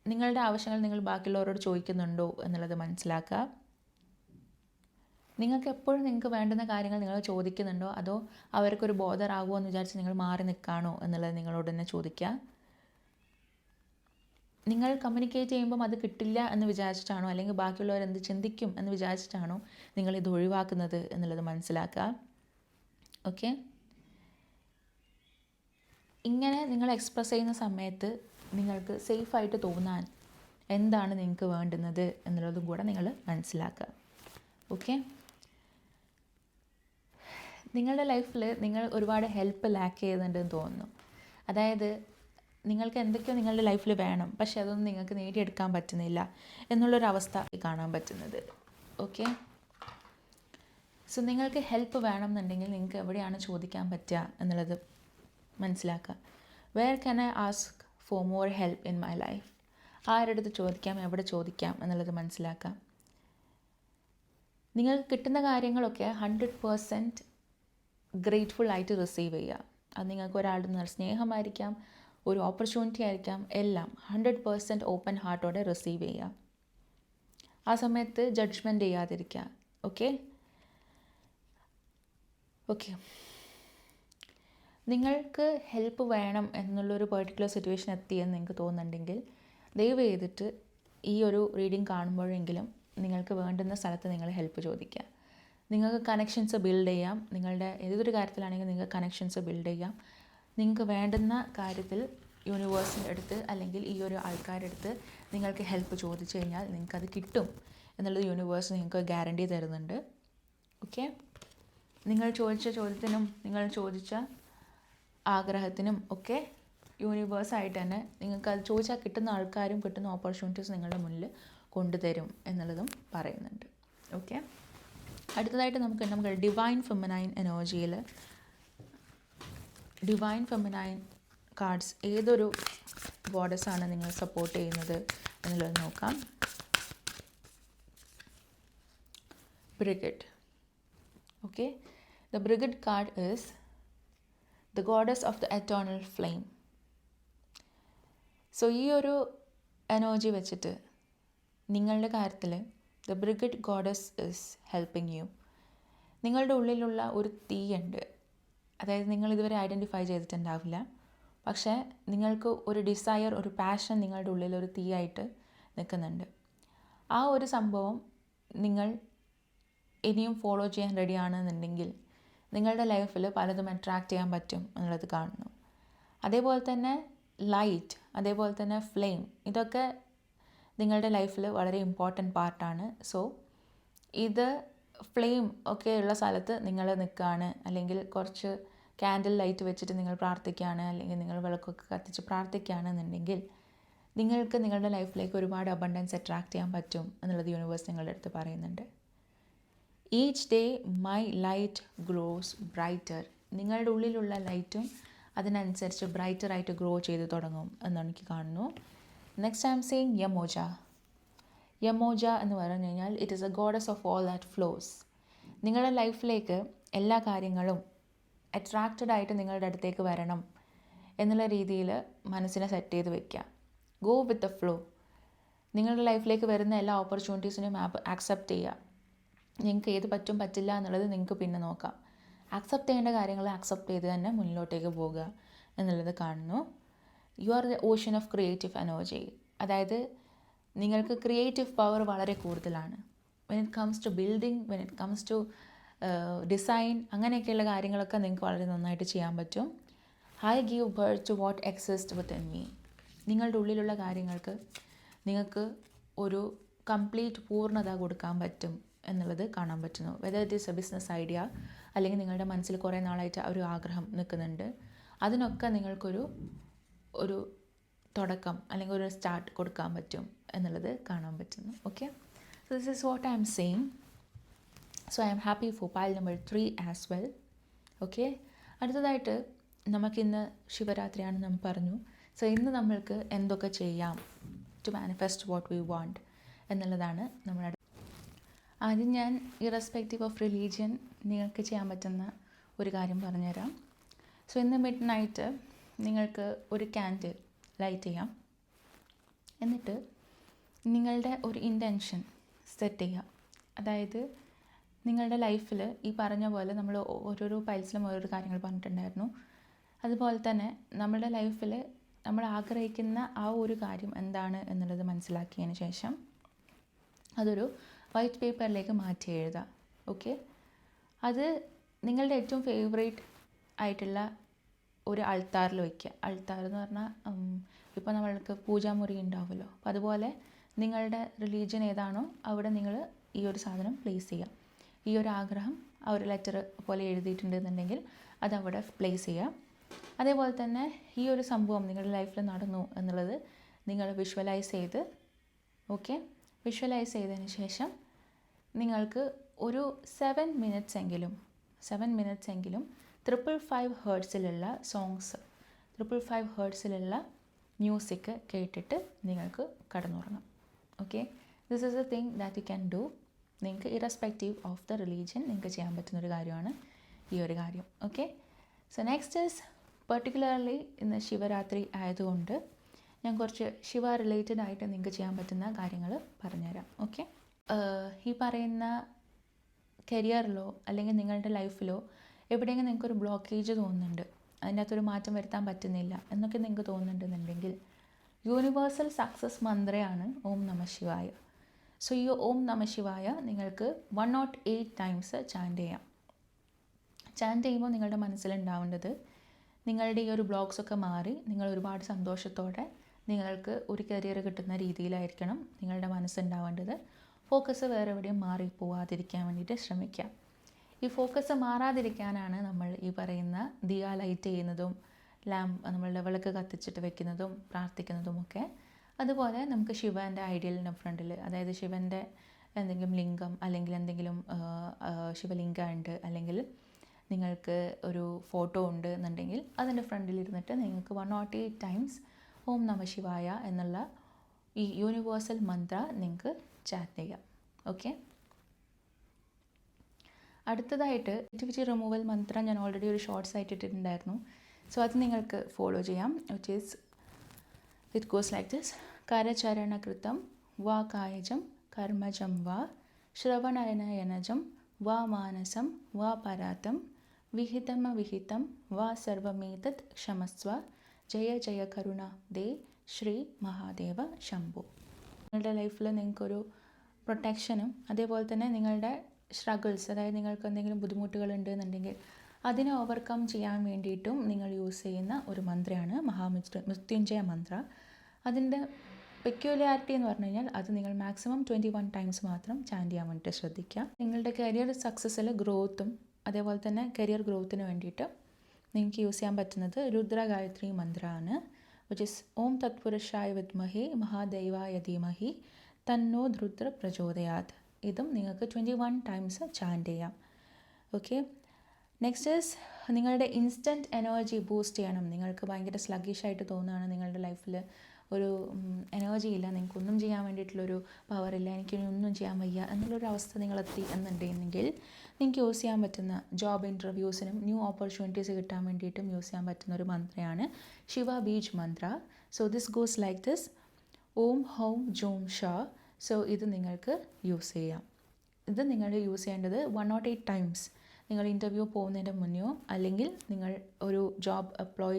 നിങ്ങളുടെ ആവശ്യങ്ങൾ നിങ്ങൾ ബാക്കിയുള്ളവരോട് ചോദിക്കുന്നുണ്ടോ എന്നുള്ളത് മനസ്സിലാക്കുക. നിങ്ങൾക്ക് എപ്പോഴും നിങ്ങൾക്ക് വേണ്ടുന്ന കാര്യങ്ങൾ നിങ്ങൾ ചോദിക്കുന്നുണ്ടോ, അതോ അവർക്കൊരു ബോധറാകുമോ എന്ന് വിചാരിച്ച് നിങ്ങൾ മാറി നിൽക്കുകയാണോ എന്നുള്ളത് നിങ്ങളോട് തന്നെ ചോദിക്കുക. നിങ്ങൾ കമ്മ്യൂണിക്കേറ്റ് ചെയ്യുമ്പം അത് കിട്ടില്ല എന്ന് വിചാരിച്ചിട്ടാണോ, അല്ലെങ്കിൽ ബാക്കിയുള്ളവർ എന്ത് ചിന്തിക്കും എന്ന് വിചാരിച്ചിട്ടാണോ നിങ്ങളിത് ഒഴിവാക്കുന്നത് എന്നുള്ളത് മനസ്സിലാക്കുക. ഓക്കെ, ഇങ്ങനെ നിങ്ങൾ എക്സ്പ്രസ് ചെയ്യുന്ന സമയത്ത് നിങ്ങൾക്ക് സേഫായിട്ട് തോന്നാൻ എന്താണ് നിങ്ങൾക്ക് വേണ്ടുന്നത് എന്നുള്ളതും കൂടെ നിങ്ങൾ മനസ്സിലാക്കുക. ഓക്കെ, നിങ്ങളുടെ ലൈഫിൽ നിങ്ങൾ ഒരുപാട് ഹെൽപ്പ് ലാക്ക് ചെയ്യുന്നുണ്ടെന്ന് തോന്നുന്നു. അതായത് നിങ്ങൾക്ക് എന്തൊക്കെയോ നിങ്ങളുടെ ലൈഫിൽ വേണം, പക്ഷെ അതൊന്നും നിങ്ങൾക്ക് നേടിയെടുക്കാൻ പറ്റുന്നില്ല എന്നുള്ളൊരവസ്ഥ കാണാൻ പറ്റുന്നത്. ഓക്കെ, സോ നിങ്ങൾക്ക് ഹെൽപ്പ് വേണം എന്നുണ്ടെങ്കിൽ നിങ്ങൾക്ക് എവിടെയാണ് ചോദിക്കാൻ പറ്റുക എന്നുള്ളത് മനസ്സിലാക്കുക. Where can I ask for more help in my life? ആരുടെ അടുത്ത് ചോദിക്കാം, എവിടെ ചോദിക്കാം എന്നുള്ളത് മനസ്സിലാക്കാം. നിങ്ങൾക്ക് കിട്ടുന്ന കാര്യങ്ങളൊക്കെ 100% ഗ്രേറ്റ്ഫുൾ ആയിട്ട് റിസീവ് ചെയ്യുക. അത് നിങ്ങൾക്ക് ഒരാളുടെ നിന്ന് സ്നേഹമായിരിക്കാം, ഒരു ഓപ്പർച്യൂണിറ്റി ആയിരിക്കാം, എല്ലാം 100% ഓപ്പൺ ഹാർട്ടോടെ റിസീവ് ചെയ്യുക. ആ സമയത്ത് ജഡ്ജ്മെൻറ്റ് ചെയ്യാതിരിക്കുക. ഓക്കെ, നിങ്ങൾക്ക് ഹെൽപ്പ് വേണം എന്നുള്ളൊരു പെർട്ടിക്കുലർ സിറ്റുവേഷൻ എത്തിയെന്ന് നിങ്ങൾക്ക് തോന്നുന്നുണ്ടെങ്കിൽ ദയവ് ചെയ്തിട്ട് ഈ ഒരു റീഡിങ് കാണുമ്പോഴെങ്കിലും നിങ്ങൾക്ക് വേണ്ടുന്ന സ്ഥലത്ത് നിങ്ങൾ ഹെൽപ്പ് ചോദിക്കുക. നിങ്ങൾക്ക് കണക്ഷൻസ് ബിൽഡ് ചെയ്യാം. നിങ്ങളുടെ ഏതൊരു കാര്യത്തിലാണെങ്കിലും നിങ്ങൾക്ക് കണക്ഷൻസ് ബിൽഡ് ചെയ്യാം. നിങ്ങൾക്ക് വേണ്ടുന്ന കാര്യത്തിൽ യൂണിവേഴ്സിൻ്റെ അടുത്ത് അല്ലെങ്കിൽ ഈ ഒരു ആൾക്കാരുടെ അടുത്ത് നിങ്ങൾക്ക് ഹെൽപ്പ് ചോദിച്ചു കഴിഞ്ഞാൽ നിങ്ങൾക്കത് കിട്ടും എന്നുള്ളത് യൂണിവേഴ്സ് നിങ്ങൾക്ക് ഗ്യാരണ്ടി തരുന്നുണ്ട്. ഓക്കെ, നിങ്ങൾ ചോദിച്ച ചോദ്യത്തിനും നിങ്ങൾ ചോദിച്ച ആഗ്രഹത്തിനും ഒക്കെ യൂണിവേഴ്സായിട്ട് തന്നെ നിങ്ങൾക്ക് അത് ചോദിച്ചാൽ കിട്ടുന്ന ആൾക്കാരും കിട്ടുന്ന ഓപ്പർച്യൂണിറ്റീസ് നിങ്ങളുടെ മുന്നിൽ കൊണ്ടുതരും എന്നുള്ളതും പറയുന്നുണ്ട്. ഓക്കെ, അടുത്തതായിട്ട് നമുക്ക് ഡിവൈൻ ഫെമിനൈൻ എനർജിയിൽ ഡിവൈൻ ഫെമിനൈൻ കാർഡ്സ് ഏതൊരു ഗോഡസാണ് നിങ്ങൾ സപ്പോർട്ട് ചെയ്യുന്നത് എന്നുള്ളത് നോക്കാം. Brigid. Okay, the Brigid card is the goddess of the eternal flame. So ഈ ഒരു എനർജി വെച്ചിട്ട് നിങ്ങളുടെ കാര്യത്തിൽ the Brigid goddess is helping you. നിങ്ങളുടെ ഉള്ളിലുള്ള ഒരു തീയുണ്ട്, അതായത് നിങ്ങൾ ഇതുവരെ ഐഡൻറ്റിഫൈ ചെയ്തിട്ടുണ്ടാവില്ല, പക്ഷേ നിങ്ങൾക്ക് ഒരു ഡിസയർ, ഒരു പാഷൻ നിങ്ങളുടെ ഉള്ളിൽ ഒരു തീയായിട്ട് നിൽക്കുന്നുണ്ട്. ആ ഒരു സംഭവം നിങ്ങൾ ഇനിയും ഫോളോ ചെയ്യാൻ റെഡിയാണെന്നുണ്ടെങ്കിൽ നിങ്ങളുടെ ലൈഫിൽ പലതും അട്രാക്റ്റ് ചെയ്യാൻ പറ്റും എന്നുള്ളത് കാണുന്നു. അതേപോലെ തന്നെ ലൈറ്റ്, അതേപോലെ തന്നെ ഫ്ലെയിം, ഇതൊക്കെ നിങ്ങളുടെ ലൈഫിൽ വളരെ ഇമ്പോർട്ടൻറ്റ് പാർട്ടാണ്. സോ ഇത് ഫ്ലെയിം ഒക്കെ ഉള്ള സ്ഥലത്ത് നിങ്ങൾ നിൽക്കുകയാണ്, അല്ലെങ്കിൽ കുറച്ച് ക്യാൻഡിൽ ലൈറ്റ് വെച്ചിട്ട് നിങ്ങൾ പ്രാർത്ഥിക്കുകയാണ്, അല്ലെങ്കിൽ നിങ്ങൾ വിളക്കൊക്കെ കത്തിച്ച് പ്രാർത്ഥിക്കുകയാണെന്നുണ്ടെങ്കിൽ നിങ്ങൾക്ക് നിങ്ങളുടെ ലൈഫിലേക്ക് ഒരുപാട് അബണ്ടൻസ് അട്രാക്റ്റ് ചെയ്യാൻ പറ്റും എന്നുള്ളത് യൂണിവേഴ്സ് നിങ്ങളുടെ അടുത്ത് പറയുന്നുണ്ട്. Each day my light gross brighter. നിങ്ങളുടെ ഉള്ളിലുള്ള ലൈറ്റും അതിനനുസരിച്ച് ബ്രൈറ്ററായിട്ട് ഗ്രോ ചെയ്ത് തുടങ്ങും എന്ന് എനിക്ക് കാണുന്നു. Next I am saying Yemoja. Yemoja എന്ന് പറഞ്ഞു കഴിഞ്ഞാൽ it is a goddess of all that flows. നിങ്ങളുടെ ലൈഫിലേക്ക് എല്ലാ കാര്യങ്ങളും അട്രാക്റ്റഡ് ആയിട്ട് നിങ്ങളുടെ അടുത്തേക്ക് വരണം എന്നുള്ള രീതിയിൽ മനസ്സിനെ സെറ്റ് ചെയ്ത് വെക്കുക. Go with the flow. നിങ്ങളുടെ ലൈഫിലേക്ക് വരുന്ന എല്ലാ ഓപ്പർച്യൂണിറ്റീസിനും ആക്സെപ്റ്റ് ചെയ്യുക. നിങ്ങൾക്ക് ഏത് പറ്റും പറ്റില്ല എന്നുള്ളത് നിങ്ങൾക്ക് പിന്നെ നോക്കാം. ആക്സെപ്റ്റ് ചെയ്യേണ്ട കാര്യങ്ങൾ ആക്സെപ്റ്റ് ചെയ്ത് തന്നെ മുന്നിലോട്ടേക്ക് പോകുക എന്നുള്ളത് കാണുന്നു. You are the ocean of creative energy. അതായത് നിങ്ങൾക്ക് ക്രിയേറ്റീവ് പവർ വളരെ കൂടുതലാണ്. When it comes to building, when it comes to design, അങ്ങനെയൊക്കെയുള്ള കാര്യങ്ങളൊക്കെ നിങ്ങൾക്ക് വളരെ നന്നായിട്ട് ചെയ്യാൻ പറ്റും. I give birth to what exist within me. നിങ്ങളുടെ ഉള്ളിലുള്ള കാര്യങ്ങൾക്ക് നിങ്ങൾക്ക് ഒരു കംപ്ലീറ്റ് പൂർണ്ണത കൊടുക്കാൻ പറ്റും എന്നുള്ളത് കാണാൻ പറ്റുന്നു. Whether it is A business idea, അല്ലെങ്കിൽ നിങ്ങളുടെ മനസ്സിൽ കുറേ നാളായിട്ട് ഒരു ആഗ്രഹം നിൽക്കുന്നുണ്ട്, അതിനൊക്കെ നിങ്ങൾക്കൊരു തുടക്കം അല്ലെങ്കിൽ ഒരു സ്റ്റാർട്ട് കൊടുക്കാൻ പറ്റും എന്നുള്ളത് കാണാൻ പറ്റുന്നു. Okay, so this is what I am saying. So I am happy for pile number 3 as well. Okay, അടുത്തതായിട്ട് നമുക്കിന്ന് ശിവരാത്രിയാണെന്ന് നമ്മൾ പറഞ്ഞു. സോ ഇന്ന് നമ്മൾക്ക് എന്തൊക്കെ ചെയ്യാം to manifest what we want എന്നുള്ളതാണ് നമ്മുടെ. ആദ്യം ഞാൻ ഇറസ്പെക്റ്റീവ് ഓഫ് റിലീജിയൻ നിങ്ങൾക്ക് ചെയ്യാൻ പറ്റുന്ന ഒരു കാര്യം പറഞ്ഞുതരാം. സോ ഇന്ന് മിഡ് നൈറ്റ് നിങ്ങൾക്ക് ഒരു ക്യാൻഡിൽ ലൈറ്റ് ചെയ്യാം. എന്നിട്ട് നിങ്ങളുടെ ഒരു ഇൻറ്റൻഷൻ സെറ്റ് ചെയ്യാം. അതായത് നിങ്ങളുടെ ലൈഫിൽ ഈ പറഞ്ഞ പോലെ നമ്മൾ ഓരോരോ പൈൽസിലും ഓരോരോ കാര്യങ്ങൾ പറഞ്ഞിട്ടുണ്ടായിരുന്നു. അതുപോലെ തന്നെ നമ്മുടെ ലൈഫിൽ നമ്മൾ ആഗ്രഹിക്കുന്ന ആ ഒരു കാര്യം എന്താണ് എന്നുള്ളത് മനസ്സിലാക്കിയതിന് ശേഷം അതൊരു വൈറ്റ് പേപ്പറിലേക്ക് മാറ്റി എഴുതുക. ഓക്കെ, അത് നിങ്ങളുടെ ഏറ്റവും ഫേവറേറ്റ് ആയിട്ടുള്ള ഒരു അൾത്താറിൽ വയ്ക്കുക. അൾത്താർ എന്ന് പറഞ്ഞാൽ ഇപ്പോൾ നമ്മൾക്ക് പൂജാമുറി ഉണ്ടാവുമല്ലോ, അപ്പോൾ അതുപോലെ നിങ്ങളുടെ റിലീജിയൻ ഏതാണോ അവിടെ നിങ്ങൾ ഈ ഒരു സാധനം പ്ലേസ് ചെയ്യുക. ഈ ഒരു ആഗ്രഹം ആ ഒരു ലെറ്റർ പോലെ എഴുതിയിട്ടുണ്ടെന്നുണ്ടെങ്കിൽ അതവിടെ പ്ലേസ് ചെയ്യുക. അതേപോലെ തന്നെ ഈ ഒരു സംഭവം നിങ്ങളുടെ ലൈഫിൽ നടന്നു എന്നുള്ളത് നിങ്ങൾ വിഷ്വലൈസ് ചെയ്ത്, ഓക്കെ, വിഷ്വലൈസ് ചെയ്തതിന് ശേഷം നിങ്ങൾക്ക് ഒരു 7 മിനിറ്റ്സ് എങ്കിലും 555 ഹേർട്സിലുള്ള സോങ്സ്, 555 ഹേർട്സിലുള്ള മ്യൂസിക് കേട്ടിട്ട് നിങ്ങൾക്ക് കടന്നുറങ്ങാം. Okay, this is a thing that you can do. നിങ്ങൾക്ക് ഇറസ്പെക്റ്റീവ് ഓഫ് ദ റിലീജിയൻ നിങ്ങൾക്ക് ചെയ്യാൻ പറ്റുന്നൊരു കാര്യമാണ് ഈ ഒരു കാര്യം. Okay, so next is particularly ഇന്ന് ശിവരാത്രി ആയതുകൊണ്ട് ഞാൻ കുറച്ച് ശിവ റിലേറ്റഡ് ആയിട്ട് നിങ്ങൾക്ക് ചെയ്യാൻ പറ്റുന്ന കാര്യങ്ങൾ പറഞ്ഞുതരാം. ഓക്കെ, ഈ പറയുന്ന കരിയറിലോ അല്ലെങ്കിൽ നിങ്ങളുടെ ലൈഫിലോ എവിടെയെങ്കിലും നിങ്ങൾക്കൊരു ബ്ലോക്കേജ് തോന്നുന്നുണ്ട്, അതിൻ്റെ അകത്തൊരു മാറ്റം വരുത്താൻ പറ്റുന്നില്ല എന്നൊക്കെ നിങ്ങൾക്ക് തോന്നുന്നുണ്ടെന്നുണ്ടെങ്കിൽ യൂണിവേഴ്സൽ സക്സസ് മന്ത്രയാണ് ഓം നമ ശിവായ. സോ ഈ ഓം നമ ശിവായ നിങ്ങൾക്ക് 108 ടൈംസ് ചാൻറ്റ് ചെയ്യാം. ചാൻറ്റ് ചെയ്യുമ്പോൾ നിങ്ങളുടെ മനസ്സിലുണ്ടാവേണ്ടത് നിങ്ങളുടെ ഈ ഒരു ബ്ലോക്സൊക്കെ മാറി നിങ്ങൾ ഒരുപാട് സന്തോഷത്തോടെ നിങ്ങൾക്ക് ഒരു കരിയർ കിട്ടുന്ന രീതിയിലായിരിക്കണം നിങ്ങളുടെ മനസ്സുണ്ടാവേണ്ടത്. ഫോക്കസ് വേറെ എവിടെയും മാറിപ്പോവാതിരിക്കാൻ വേണ്ടിയിട്ട് ശ്രമിക്കുക. ഈ ഫോക്കസ് മാറാതിരിക്കാനാണ് നമ്മൾ ഈ പറയുന്ന ദിയ ലൈറ്റ് ചെയ്യുന്നതും നമ്മളുടെ വിളക്ക് കത്തിച്ചിട്ട് വെക്കുന്നതും പ്രാർത്ഥിക്കുന്നതുമൊക്കെ. അതുപോലെ നമുക്ക് ശിവൻ്റെ ഐഡിയലിൻ്റെ ഫ്രണ്ടിൽ, അതായത് ശിവൻ്റെ എന്തെങ്കിലും ലിംഗം അല്ലെങ്കിൽ എന്തെങ്കിലും ശിവലിംഗം ഉണ്ട്, അല്ലെങ്കിൽ നിങ്ങൾക്ക് ഒരു ഫോട്ടോ ഉണ്ട് എന്നുണ്ടെങ്കിൽ അതിൻ്റെ ഫ്രണ്ടിലിരുന്നിട്ട് നിങ്ങൾക്ക് 108 ടൈംസ് ഓം നമ ശിവായ എന്നുള്ള ഈ യൂണിവേഴ്സൽ മന്ത്ര നിങ്ങൾക്ക് ചാറ്റ് ചെയ്യാം. ഓക്കെ, അടുത്തതായിട്ട് നെഗറ്റിവിറ്റി റിമൂവൽ മന്ത്ര ഞാൻ ഓൾറെഡി ഒരു ഷോർട്സ് ആയിട്ട് ഇട്ടിട്ടുണ്ടായിരുന്നു. സോ അത് നിങ്ങൾക്ക് ഫോളോ ചെയ്യാം. ഇറ്റ് ഗോസ് ലൈക്ക് ദിസ്: കരചരണകൃതം വാ കായജം കർമ്മജം വാ ശ്രവണനയനജം വാ മാനസം വാ പരാതം വിഹിതമവിഹിതം വാ സർവമേതത് ക്ഷമസ്വ ജയ ജയ കരുണ ദേ ശ്രീ മഹാദേവ ശംഭു. നിങ്ങളുടെ ലൈഫിൽ നിങ്ങൾക്കൊരു പ്രൊട്ടക്ഷനും അതേപോലെ തന്നെ നിങ്ങളുടെ സ്ട്രഗിൾസ്, അതായത് നിങ്ങൾക്ക് എന്തെങ്കിലും ബുദ്ധിമുട്ടുകളുണ്ട് എന്നുണ്ടെങ്കിൽ അതിനെ ഓവർകം ചെയ്യാൻ വേണ്ടിയിട്ടും നിങ്ങൾ യൂസ് ചെയ്യുന്ന ഒരു മന്ത്രമാണ് മൃത്യുഞ്ജയ മന്ത്ര. അതിൻ്റെ പെക്യുലാരിറ്റി എന്ന് പറഞ്ഞു കഴിഞ്ഞാൽ അത് നിങ്ങൾ മാക്സിമം 21 ടൈംസ് മാത്രം ചാൻറ്റ് ചെയ്യാൻ വേണ്ടിയിട്ട് ശ്രദ്ധിക്കുക. നിങ്ങളുടെ കരിയർ സക്സസ്സിൽ ഗ്രോത്തും അതേപോലെ തന്നെ കരിയർ ഗ്രോത്തിന് വേണ്ടിയിട്ട് നിങ്ങൾക്ക് യൂസ് ചെയ്യാൻ പറ്റുന്നത് രുദ്ര ഗായത്രി മന്ത്രമാണ്, വിച്ച് ഇസ് ഓം തത്പുരുഷായ വിദ്മഹേ മഹാദൈവായ ധീമഹി തന്നോ രുദ്ര പ്രചോദയാത്. ഇതും നിങ്ങൾക്ക് 21 ടൈംസ് ചാൻറ്റ് ചെയ്യാം. ഓക്കെ, നെക്സ്റ്റ് ഈസ് നിങ്ങളുടെ ഇൻസ്റ്റൻറ്റ് എനർജി ബൂസ്റ്റ് ചെയ്യണം. നിങ്ങൾക്ക് ഭയങ്കര സ്ലഗിഷായിട്ട് തോന്നുകയാണ്, നിങ്ങളുടെ ലൈഫിൽ ഒരു എനർജി ഇല്ല, നിങ്ങൾക്കൊന്നും ചെയ്യാൻ വേണ്ടിയിട്ടുള്ളൊരു പവറില്ല, എനിക്കിനി ഒന്നും ചെയ്യാൻ വയ്യ എന്നുള്ളൊരു അവസ്ഥ നിങ്ങളെത്തി എന്നുണ്ടെങ്കിൽ നിങ്ങൾക്ക് യൂസ് ചെയ്യാൻ പറ്റുന്ന ജോബ് ഇൻ്റർവ്യൂസിനും ന്യൂ ഓപ്പർച്യൂണിറ്റീസ് കിട്ടാൻ വേണ്ടിയിട്ടും യൂസ് ചെയ്യാൻ പറ്റുന്ന ഒരു മന്ത്രയാണ് Shiva beej mantra. So this goes like this: Om ഹൗം ജോം ഷാ. സോ ഇത് നിങ്ങൾക്ക് യൂസ് ചെയ്യാം. ഇത് നിങ്ങൾ യൂസ് ചെയ്യേണ്ടത് 108 ടൈംസ് നിങ്ങൾ ഇൻ്റർവ്യൂ പോകുന്നതിൻ്റെ മുന്നെയോ അല്ലെങ്കിൽ നിങ്ങൾ ഒരു ജോബ് അപ്ലൈ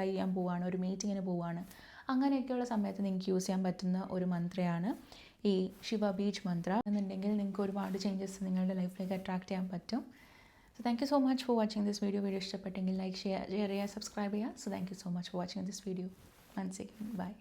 ചെയ്യാൻ പോവുകയാണ്, ഒരു മീറ്റിങ്ങിന് പോവുകയാണ്, അങ്ങനെയൊക്കെയുള്ള സമയത്ത് നിങ്ങൾക്ക് യൂസ് ചെയ്യാൻ പറ്റുന്ന ഒരു മന്ത്രയാണ് ഈ ശിവ ബീജ് മന്ത്ര. എന്നുണ്ടെങ്കിൽ നിങ്ങൾക്ക് ഒരുപാട് ചേഞ്ചസ് നിങ്ങളുടെ ലൈഫിലേക്ക് അട്രാക്റ്റ് ചെയ്യാൻ പറ്റും. So thank you so much for watching this video. Video ഇഷ്ടപ്പെട്ടെങ്കിൽ ലൈക്ക് ചെയ്യുക, ഷെയർ ചെയ്യുക, സബ്സ്ക്രൈബ് ചെയ്യുക. So thank you so much for watching this video. Once again by.